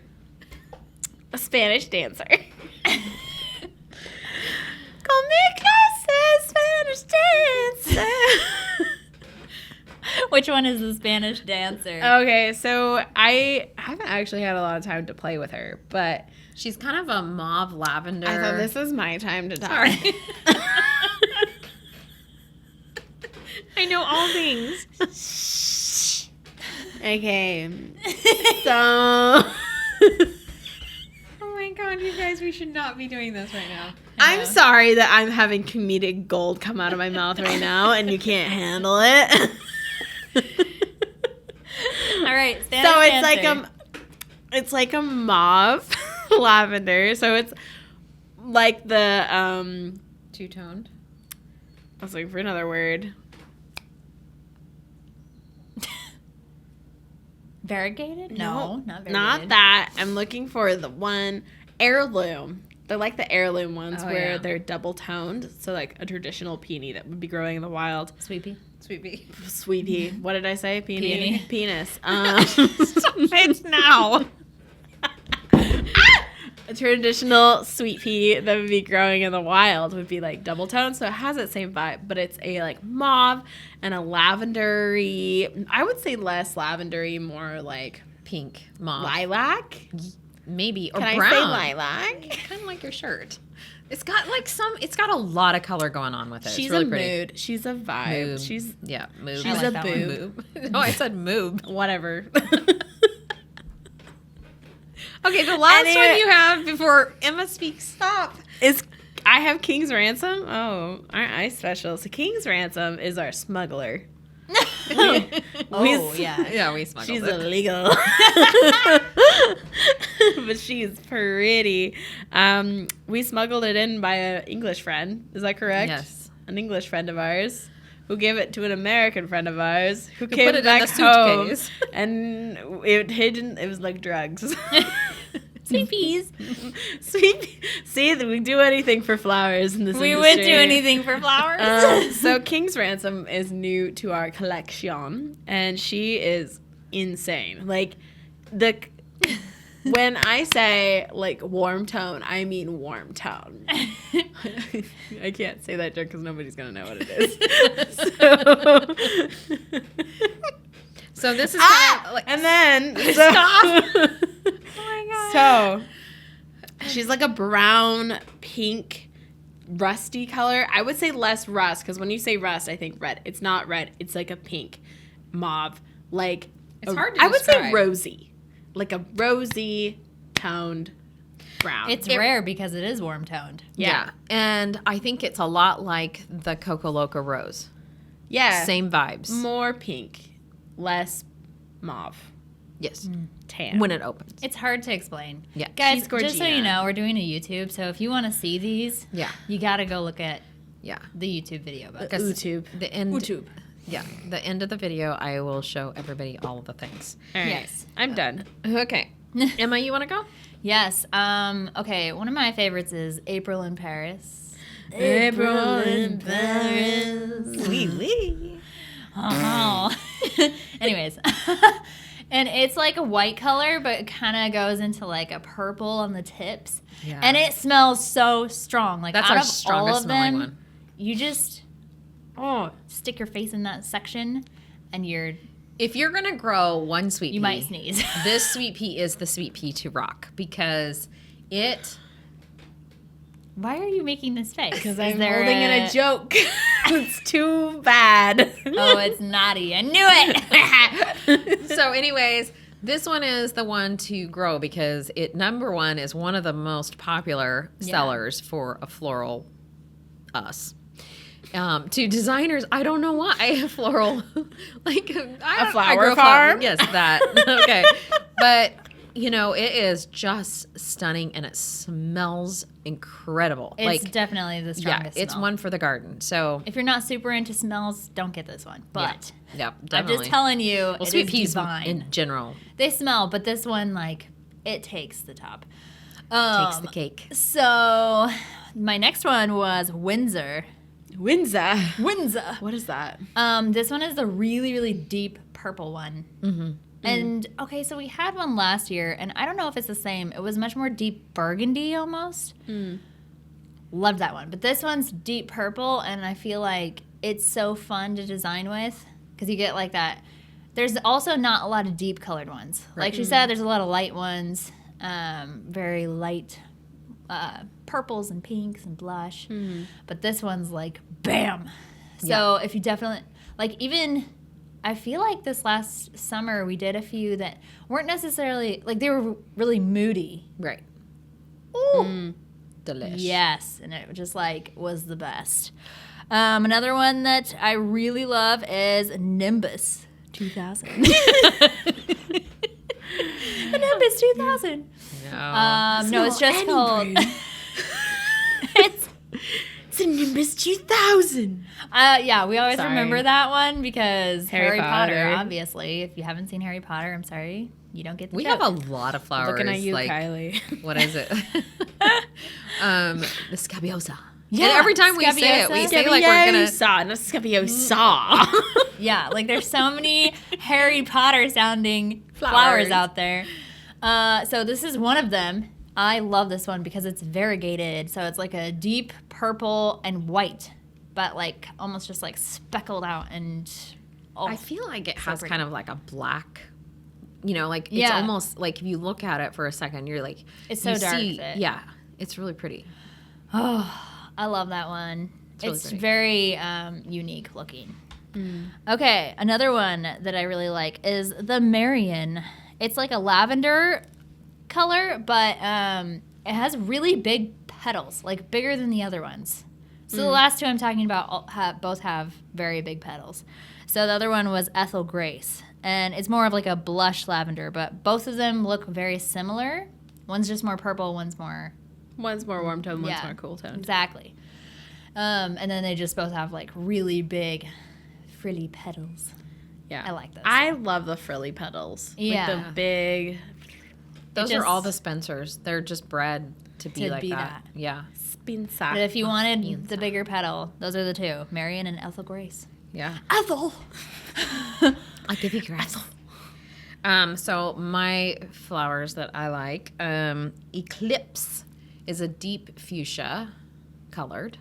[SPEAKER 1] A Spanish dancer. Con mi clase, Spanish dancer.
[SPEAKER 2] Which one is the Spanish dancer?
[SPEAKER 1] Okay, so I haven't actually had a lot of time to play with her, but
[SPEAKER 3] She's kind of a mauve lavender.
[SPEAKER 1] I thought this was my time to talk.
[SPEAKER 3] Sorry. I know all things.
[SPEAKER 1] Okay, so
[SPEAKER 3] Oh my god, you guys, we should not be doing this right now.
[SPEAKER 1] I'm sorry that I'm having comedic gold come out of my mouth right now, and you can't handle it.
[SPEAKER 2] All right, Spanish
[SPEAKER 1] So
[SPEAKER 2] dancer.
[SPEAKER 1] it's like a mauve lavender. So it's like the
[SPEAKER 3] Two-toned.
[SPEAKER 1] I was looking for another word.
[SPEAKER 2] Variegated? No, not variegated.
[SPEAKER 1] Not that. I'm looking for the one heirloom. They're like the heirloom ones
[SPEAKER 3] Oh,
[SPEAKER 1] where
[SPEAKER 3] yeah.
[SPEAKER 1] they're double toned. So like a traditional peony that would be growing in the wild.
[SPEAKER 2] Sweet pea.
[SPEAKER 3] Sweet pea.
[SPEAKER 1] Sweet pea. What did I say? Peony.
[SPEAKER 2] Peony.
[SPEAKER 1] Penis.
[SPEAKER 3] Stop it now.
[SPEAKER 1] A traditional sweet pea that would be growing in the wild would be like double toned, so it has that same vibe, but it's a like mauve and a lavendery. I would say less lavendery, more like
[SPEAKER 3] Pink, mauve.
[SPEAKER 1] lilac.
[SPEAKER 3] Maybe. Or
[SPEAKER 1] Can
[SPEAKER 3] brown.
[SPEAKER 1] I say lilac?
[SPEAKER 3] Kind of like your shirt. It's got like it's got a lot of color going on with it.
[SPEAKER 1] She's
[SPEAKER 3] it's really
[SPEAKER 1] a
[SPEAKER 3] pretty.
[SPEAKER 1] mood. She's a vibe.
[SPEAKER 3] Moob.
[SPEAKER 1] She's
[SPEAKER 3] Yeah, moob.
[SPEAKER 1] she's
[SPEAKER 2] I like
[SPEAKER 1] a
[SPEAKER 2] that one.
[SPEAKER 1] boob.
[SPEAKER 3] Moob. No, I said moob.
[SPEAKER 1] Whatever.
[SPEAKER 3] Okay, the last
[SPEAKER 1] Anyway.
[SPEAKER 3] one you have before Emma speaks. Stop.
[SPEAKER 1] I have King's Ransom. Oh, aren't I special? So King's Ransom is our smuggler.
[SPEAKER 2] Oh, yeah.
[SPEAKER 3] Yeah, we smuggled
[SPEAKER 1] She's
[SPEAKER 3] it.
[SPEAKER 1] illegal. But she's pretty. We smuggled it in by an English friend. Is that correct?
[SPEAKER 3] Yes.
[SPEAKER 1] An English friend of ours who gave it to an American friend of ours who
[SPEAKER 3] Who
[SPEAKER 1] came
[SPEAKER 3] put it in
[SPEAKER 1] back
[SPEAKER 3] the
[SPEAKER 1] home.
[SPEAKER 3] suitcase.
[SPEAKER 1] And it was like drugs.
[SPEAKER 2] Sweet peas.
[SPEAKER 1] Sweet. See, we do anything for flowers in this
[SPEAKER 2] We
[SPEAKER 1] industry.
[SPEAKER 2] would do anything for flowers.
[SPEAKER 1] So King's Ransom is new to our collection, and she is insane. Like when I say like warm tone, I mean warm tone. I can't say that joke because nobody's gonna know what it is. So
[SPEAKER 3] So this is kind of like
[SPEAKER 1] and then
[SPEAKER 3] stop.
[SPEAKER 2] Oh my god.
[SPEAKER 1] So she's like a brown, pink, rusty color. I would say less rust because when you say rust, I think red. It's not red. It's like a pink, mauve. Like
[SPEAKER 3] It's hard to
[SPEAKER 1] I would say
[SPEAKER 3] describe.
[SPEAKER 1] rosy, like a rosy toned brown.
[SPEAKER 2] It's rare because it is warm toned.
[SPEAKER 3] Yeah. And I think it's a lot like the Coco Loco rose.
[SPEAKER 1] yeah,
[SPEAKER 3] Same vibes.
[SPEAKER 1] more pink, less mauve,
[SPEAKER 3] Yes.
[SPEAKER 1] tan.
[SPEAKER 3] When it opens.
[SPEAKER 2] It's hard to explain.
[SPEAKER 3] Yeah.
[SPEAKER 2] Guys,
[SPEAKER 1] She's
[SPEAKER 2] just so you
[SPEAKER 1] Gorgina.
[SPEAKER 2] know, we're doing a YouTube, so if you want to see these,
[SPEAKER 3] Yeah.
[SPEAKER 2] you got to go look at
[SPEAKER 3] Yeah.
[SPEAKER 2] the YouTube video about it.
[SPEAKER 3] Because
[SPEAKER 1] YouTube.
[SPEAKER 3] The end.
[SPEAKER 2] YouTube.
[SPEAKER 3] Yeah. The end of the video, I will show everybody all of the things.
[SPEAKER 1] All right.
[SPEAKER 2] Yes.
[SPEAKER 1] I'm done.
[SPEAKER 3] Okay. Emma, you want to go?
[SPEAKER 2] Yes. Okay, one of my favorites is April in Paris.
[SPEAKER 1] April in Paris. Wee wee.
[SPEAKER 2] Oh. Anyways. And it's like a white color, but it kind of goes into like a purple on the tips.
[SPEAKER 3] Yeah.
[SPEAKER 2] And it smells so strong. Like
[SPEAKER 3] That's
[SPEAKER 2] out
[SPEAKER 3] our
[SPEAKER 2] of
[SPEAKER 3] strongest
[SPEAKER 2] all of
[SPEAKER 3] smelling
[SPEAKER 2] them,
[SPEAKER 3] one.
[SPEAKER 2] you just stick your face in that section and
[SPEAKER 3] If you're going to grow one sweet pea,
[SPEAKER 2] you might sneeze.
[SPEAKER 3] this sweet pea is the sweet pea to rock because it...
[SPEAKER 2] Why are you making this face?
[SPEAKER 1] Because
[SPEAKER 2] Is
[SPEAKER 1] I'm
[SPEAKER 2] there
[SPEAKER 1] holding in a joke. It's too bad.
[SPEAKER 2] Oh, it's naughty. I knew it.
[SPEAKER 3] So anyways, this one is the one to grow because it, number one, is one of the most popular sellers for a floral to designers, I don't know why a floral, like
[SPEAKER 1] A flower
[SPEAKER 3] I grow
[SPEAKER 1] farm?
[SPEAKER 3] Yes, that. Okay, but you know it is just stunning and it smells incredible.
[SPEAKER 2] It's definitely the
[SPEAKER 3] yeah,
[SPEAKER 2] strongest
[SPEAKER 3] it's
[SPEAKER 2] smell.
[SPEAKER 3] one for the garden. So
[SPEAKER 2] If you're not super into smells, don't get this one. But
[SPEAKER 3] yeah,
[SPEAKER 2] I'm
[SPEAKER 3] definitely.
[SPEAKER 2] just telling you,
[SPEAKER 3] well,
[SPEAKER 2] it
[SPEAKER 3] sweet
[SPEAKER 2] is
[SPEAKER 3] peas
[SPEAKER 2] divine.
[SPEAKER 3] in general
[SPEAKER 2] They smell, but this one, like, it takes the top.
[SPEAKER 3] takes the cake.
[SPEAKER 2] So, my next one was Windsor.
[SPEAKER 1] Windsor.
[SPEAKER 2] Windsor.
[SPEAKER 1] What is that?
[SPEAKER 2] This one is the really, really deep purple one.
[SPEAKER 3] Mm-hmm.
[SPEAKER 2] And, okay, so we had one last year, and I don't know if it's the same. It was much more deep burgundy almost. Loved that one. But this one's deep purple, and I feel like it's so fun to design with because you get like that. There's also not a lot of deep colored ones. Like she said, there's a lot of light ones, very light purples and pinks and blush. But this one's like, bam. So if you definitely, like even, I feel like this last summer we did a few that weren't necessarily, like they were really moody.
[SPEAKER 3] Right.
[SPEAKER 2] Ooh.
[SPEAKER 3] Delish.
[SPEAKER 2] Yes, and it just like was the best. Another one that I really love is Nimbus 2000. The Nimbus 2000. No, it's just called.
[SPEAKER 1] It's a Nimbus 2000.
[SPEAKER 2] Yeah, we always
[SPEAKER 1] Sorry.
[SPEAKER 2] remember that one because
[SPEAKER 1] Harry
[SPEAKER 2] Harry Potter.
[SPEAKER 1] Potter.
[SPEAKER 2] Obviously, if you haven't seen Harry Potter, I'm sorry, you don't get the
[SPEAKER 3] We
[SPEAKER 2] joke.
[SPEAKER 3] have a lot of flowers.
[SPEAKER 1] Looking at you,
[SPEAKER 3] like,
[SPEAKER 1] Kylie.
[SPEAKER 3] what is it? The scabiosa.
[SPEAKER 2] Yeah,
[SPEAKER 3] And every time we say it, we say like we're gonna.
[SPEAKER 1] Scabiosa, no scabiosa.
[SPEAKER 2] Yeah, like there's so many Harry Potter sounding flowers
[SPEAKER 1] Flowers.
[SPEAKER 2] out there. So this is one of them. I love this one because it's variegated. So it's like a deep purple and white, but like almost just like speckled out and. Oh,
[SPEAKER 3] I feel like it
[SPEAKER 2] so
[SPEAKER 3] has
[SPEAKER 2] pretty.
[SPEAKER 3] kind of like a black. You know, like it's
[SPEAKER 2] Yeah.
[SPEAKER 3] almost like if you look at it for a second, you're like,
[SPEAKER 2] It's so
[SPEAKER 3] you
[SPEAKER 2] dark.
[SPEAKER 3] see- yeah, it's really pretty.
[SPEAKER 2] Oh, I love that one.
[SPEAKER 3] really
[SPEAKER 2] It's
[SPEAKER 3] pretty.
[SPEAKER 2] very unique looking. Okay, another one that I really like is the Marion. It's like a lavender color, but it has really big petals, like bigger than the other ones. So the last two I'm talking about both have very big petals. So the other one was Ethel Grace, and it's more of like a blush lavender, but both of them look very similar. One's just more purple, one's more
[SPEAKER 1] One's more warm tone, one's
[SPEAKER 2] Yeah.
[SPEAKER 1] more cool tone.
[SPEAKER 2] exactly. And then they just both have like really big frilly petals.
[SPEAKER 1] Yeah.
[SPEAKER 2] I like those.
[SPEAKER 1] I love the frilly petals.
[SPEAKER 2] Yeah.
[SPEAKER 1] Like the big
[SPEAKER 3] Those
[SPEAKER 2] just-
[SPEAKER 3] are all the Spencers. They're just bred to be like that. Yeah,
[SPEAKER 1] spinsa.
[SPEAKER 2] But if you wanted the bigger petal, those are the two, Marion and Ethel Grace.
[SPEAKER 3] yeah.
[SPEAKER 2] Ethel!
[SPEAKER 3] I'll give you grass. So my flowers that I like, Eclipse is a deep fuchsia colored,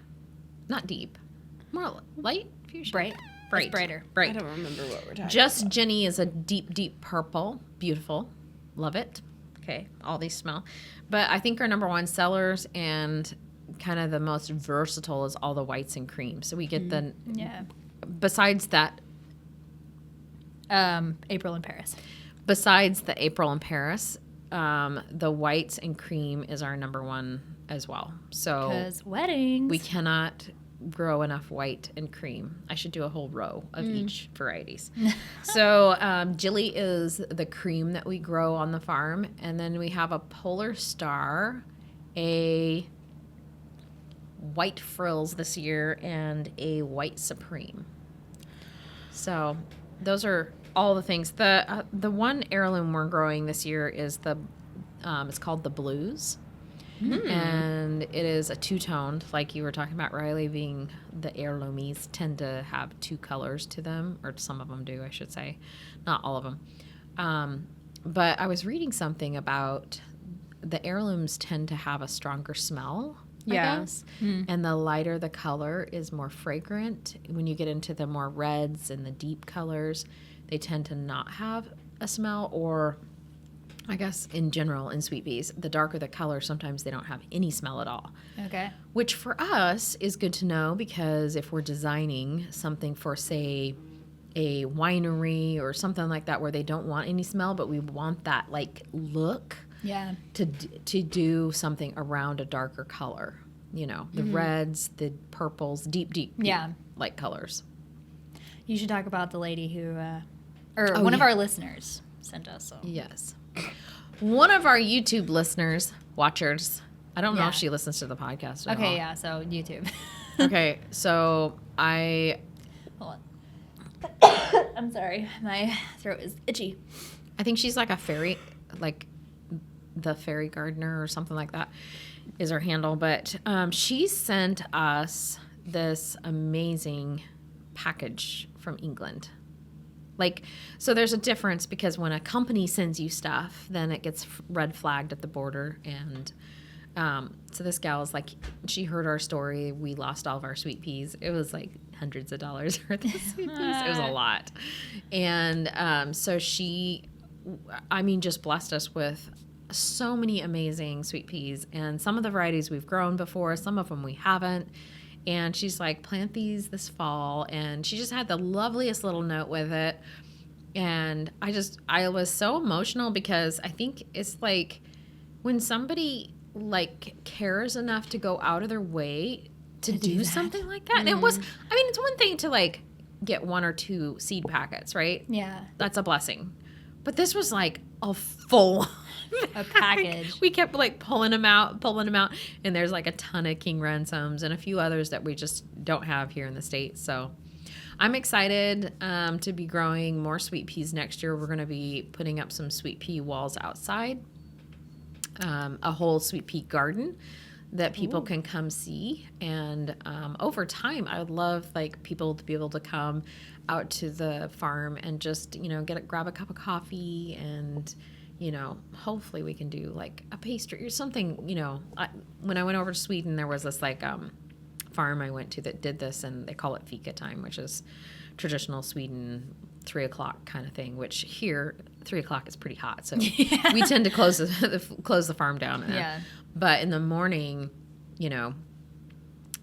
[SPEAKER 3] not deep, more light fuchsia.
[SPEAKER 2] Bright.
[SPEAKER 3] Bright.
[SPEAKER 2] It's brighter.
[SPEAKER 1] I
[SPEAKER 3] Bright.
[SPEAKER 1] don't remember what we're talking
[SPEAKER 3] Just
[SPEAKER 1] about.
[SPEAKER 3] Ginny is a deep, deep purple. Beautiful. Love it. Okay, all these smell. But I think our number one sellers and kind of the most versatile is all the whites and creams. So we get the,
[SPEAKER 2] Yeah.
[SPEAKER 3] besides that,
[SPEAKER 2] April in Paris.
[SPEAKER 3] besides the April in Paris, the whites and cream is our number one as well. So
[SPEAKER 2] Because weddings.
[SPEAKER 3] we cannot grow enough white and cream. I should do a whole row of each varieties. So Jilly is the cream that we grow on the farm. And then we have a Polar Star, a white frills this year, and a white Supreme. So those are all the things. The one heirloom we're growing this year is it's called the Blues. And it is a two-toned, like you were talking about, Riley, being the heirloomies tend to have two colors to them, or some of them do, I should say. Not all of them. But I was reading something about the heirlooms tend to have a stronger smell, I guess. And the lighter the color is more fragrant. When you get into the more reds and the deep colors, they tend to not have a smell, or I guess in general in sweet peas, the darker the color, sometimes they don't have any smell at all.
[SPEAKER 2] Okay.
[SPEAKER 3] Which for us is good to know, because if we're designing something for, say, a winery or something like that where they don't want any smell, but we want that like look
[SPEAKER 2] Yeah.
[SPEAKER 3] to do something around a darker color, you know, the reds, the purples, deep
[SPEAKER 2] Yeah.
[SPEAKER 3] light colors.
[SPEAKER 2] You should talk about the lady who, one of our listeners sent us. So.
[SPEAKER 3] Yes. One of our YouTube listeners, watchers, I don't know
[SPEAKER 2] Yeah.
[SPEAKER 3] if she listens to the podcast at all.
[SPEAKER 2] Okay, yeah, so YouTube.
[SPEAKER 3] Okay, so
[SPEAKER 2] Hold on. I'm sorry. My throat is itchy.
[SPEAKER 3] I think she's like a fairy, like the fairy gardener or something like that is her handle. But she sent us this amazing package from England. Like, so there's a difference, because when a company sends you stuff, then it gets red flagged at the border. And so this gal is like, she heard our story. We lost all of our sweet peas. It was like hundreds of dollars worth of sweet peas. It was a lot. And so she, I mean, just blessed us with so many amazing sweet peas. And some of the varieties we've grown before, some of them we haven't. And she's like, plant these this fall. And she just had the loveliest little note with it. And I was so emotional, because I think it's like when somebody like cares enough to go out of their way to do something like that. And it was, I mean, it's one thing to like get 1 or 2 seed packets, right?
[SPEAKER 2] Yeah.
[SPEAKER 3] That's a blessing. But this was like a full
[SPEAKER 2] A package.
[SPEAKER 3] We kept like pulling them out, and there's like a ton of king ransoms and a few others that we just don't have here in the States. So I'm excited to be growing more sweet peas next year. We're going to be putting up some sweet pea walls outside, a whole sweet pea garden that people can come see. And over time, I would love like people to be able to come out to the farm and just, you know, grab a cup of coffee, and you know, hopefully we can do like a pastry or something. You know, when I went over to Sweden, there was this like farm I went to that did this, and they call it fika time, which is traditional Sweden 3 o'clock kind of thing, which here 3 o'clock is pretty hot, so we tend to close the farm down.
[SPEAKER 2] Yeah.
[SPEAKER 3] But in the morning, you know,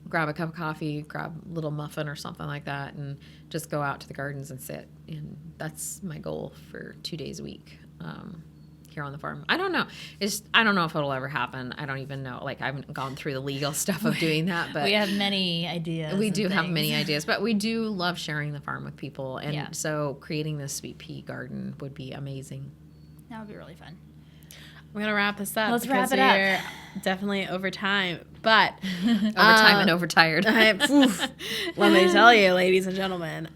[SPEAKER 3] grab a cup of coffee, grab a little muffin or something like that, and just go out to the gardens and sit. And that's my goal for 2 days a week here on the farm. I don't know. I don't know if it'll ever happen. I don't even know. Like, I haven't gone through the legal stuff of doing that, but
[SPEAKER 2] We have many ideas.
[SPEAKER 3] we do
[SPEAKER 2] and
[SPEAKER 3] have
[SPEAKER 2] things.
[SPEAKER 3] many ideas, but we do love sharing the farm with people. And
[SPEAKER 2] Yeah.
[SPEAKER 3] so creating this sweet pea garden would be amazing.
[SPEAKER 2] That would be really fun.
[SPEAKER 1] We're going to wrap this up.
[SPEAKER 2] Let's
[SPEAKER 1] because
[SPEAKER 2] wrap it up.
[SPEAKER 1] we're definitely over time. But
[SPEAKER 3] Over time and overtired.
[SPEAKER 1] let me tell you, ladies and gentlemen,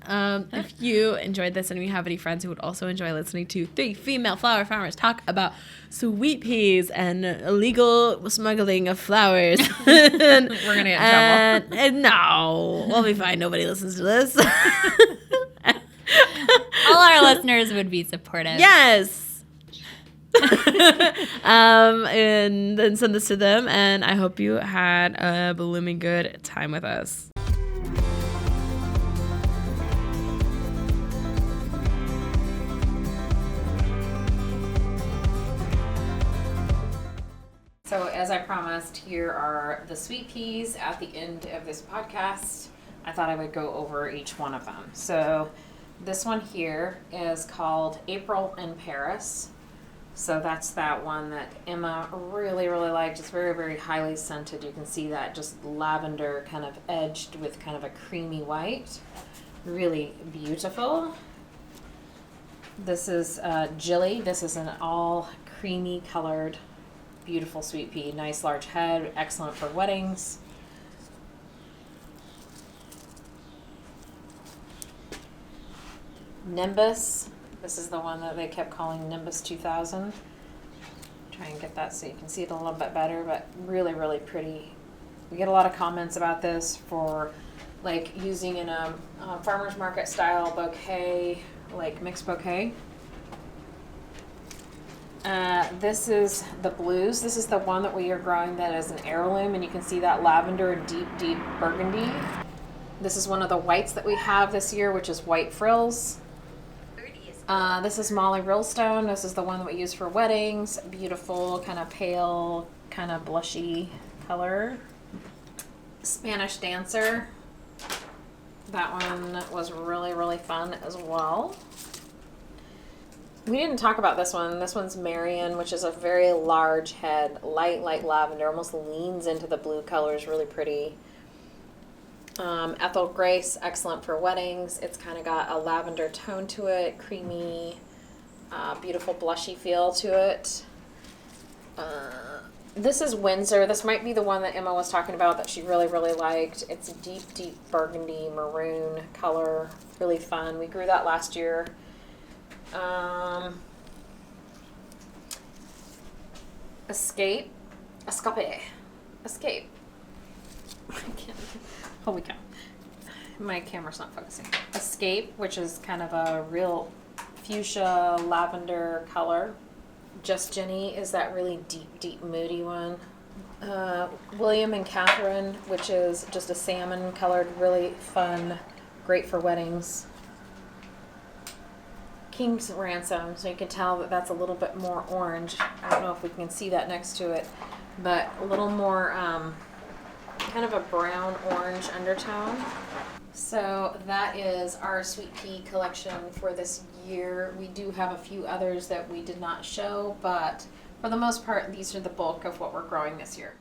[SPEAKER 1] if you enjoyed this and you have any friends who would also enjoy listening to 3 female flower farmers talk about sweet peas and illegal smuggling of flowers,
[SPEAKER 3] We're going to get in trouble.
[SPEAKER 1] and no, we'll be fine. Nobody listens to this.
[SPEAKER 2] All our listeners would be supportive.
[SPEAKER 1] Yes. And then send this to them, and I hope you had a blooming good time with us.
[SPEAKER 3] So as I promised, here are the sweet peas at the end of this podcast. I thought I would go over each one of them. So this one here is called April in Paris. So that's that one that Emma really, really liked. It's very, very highly scented. You can see that just lavender kind of edged with kind of a creamy white. Really beautiful. This is Jilly. This is an all creamy colored, beautiful sweet pea. Nice large head, excellent for weddings. Nimbus. This is the one that they kept calling Nimbus 2000. Try and get that so you can see it a little bit better, but really, really pretty. We get a lot of comments about this for like using in a farmer's market style bouquet, like mixed bouquet. This is the blues. This is the one that we are growing that is an heirloom, and you can see that lavender, deep, deep burgundy. This is one of the whites that we have this year, which is white frills. This is Molly Rillstone. This is the one that we use for weddings. Beautiful, kind of pale, kind of blushy color. Spanish Dancer. That one was really, really fun as well. We didn't talk about this one. This one's Marion, which is a very large head, light lavender, almost leans into the blue colors, really pretty. Ethel Grace, excellent for weddings. It's kind of got a lavender tone to it, creamy, beautiful blushy feel to it. This is Windsor. This might be the one that Emma was talking about that she really, really liked. It's a deep, deep burgundy maroon color, really fun. We grew that last year. Escape. I can't. Holy cow. My camera's not focusing. Escape, which is kind of a real fuchsia lavender color. Just Jenny is that really deep, deep moody one. William and Catherine, which is just a salmon colored, really fun, great for weddings. King's Ransom, so you can tell that that's a little bit more orange. I don't know if we can see that next to it, but a little more kind of a brown orange undertone. So that is our sweet pea collection for this year. We do have a few others that we did not show, but for the most part, these are the bulk of what we're growing this year.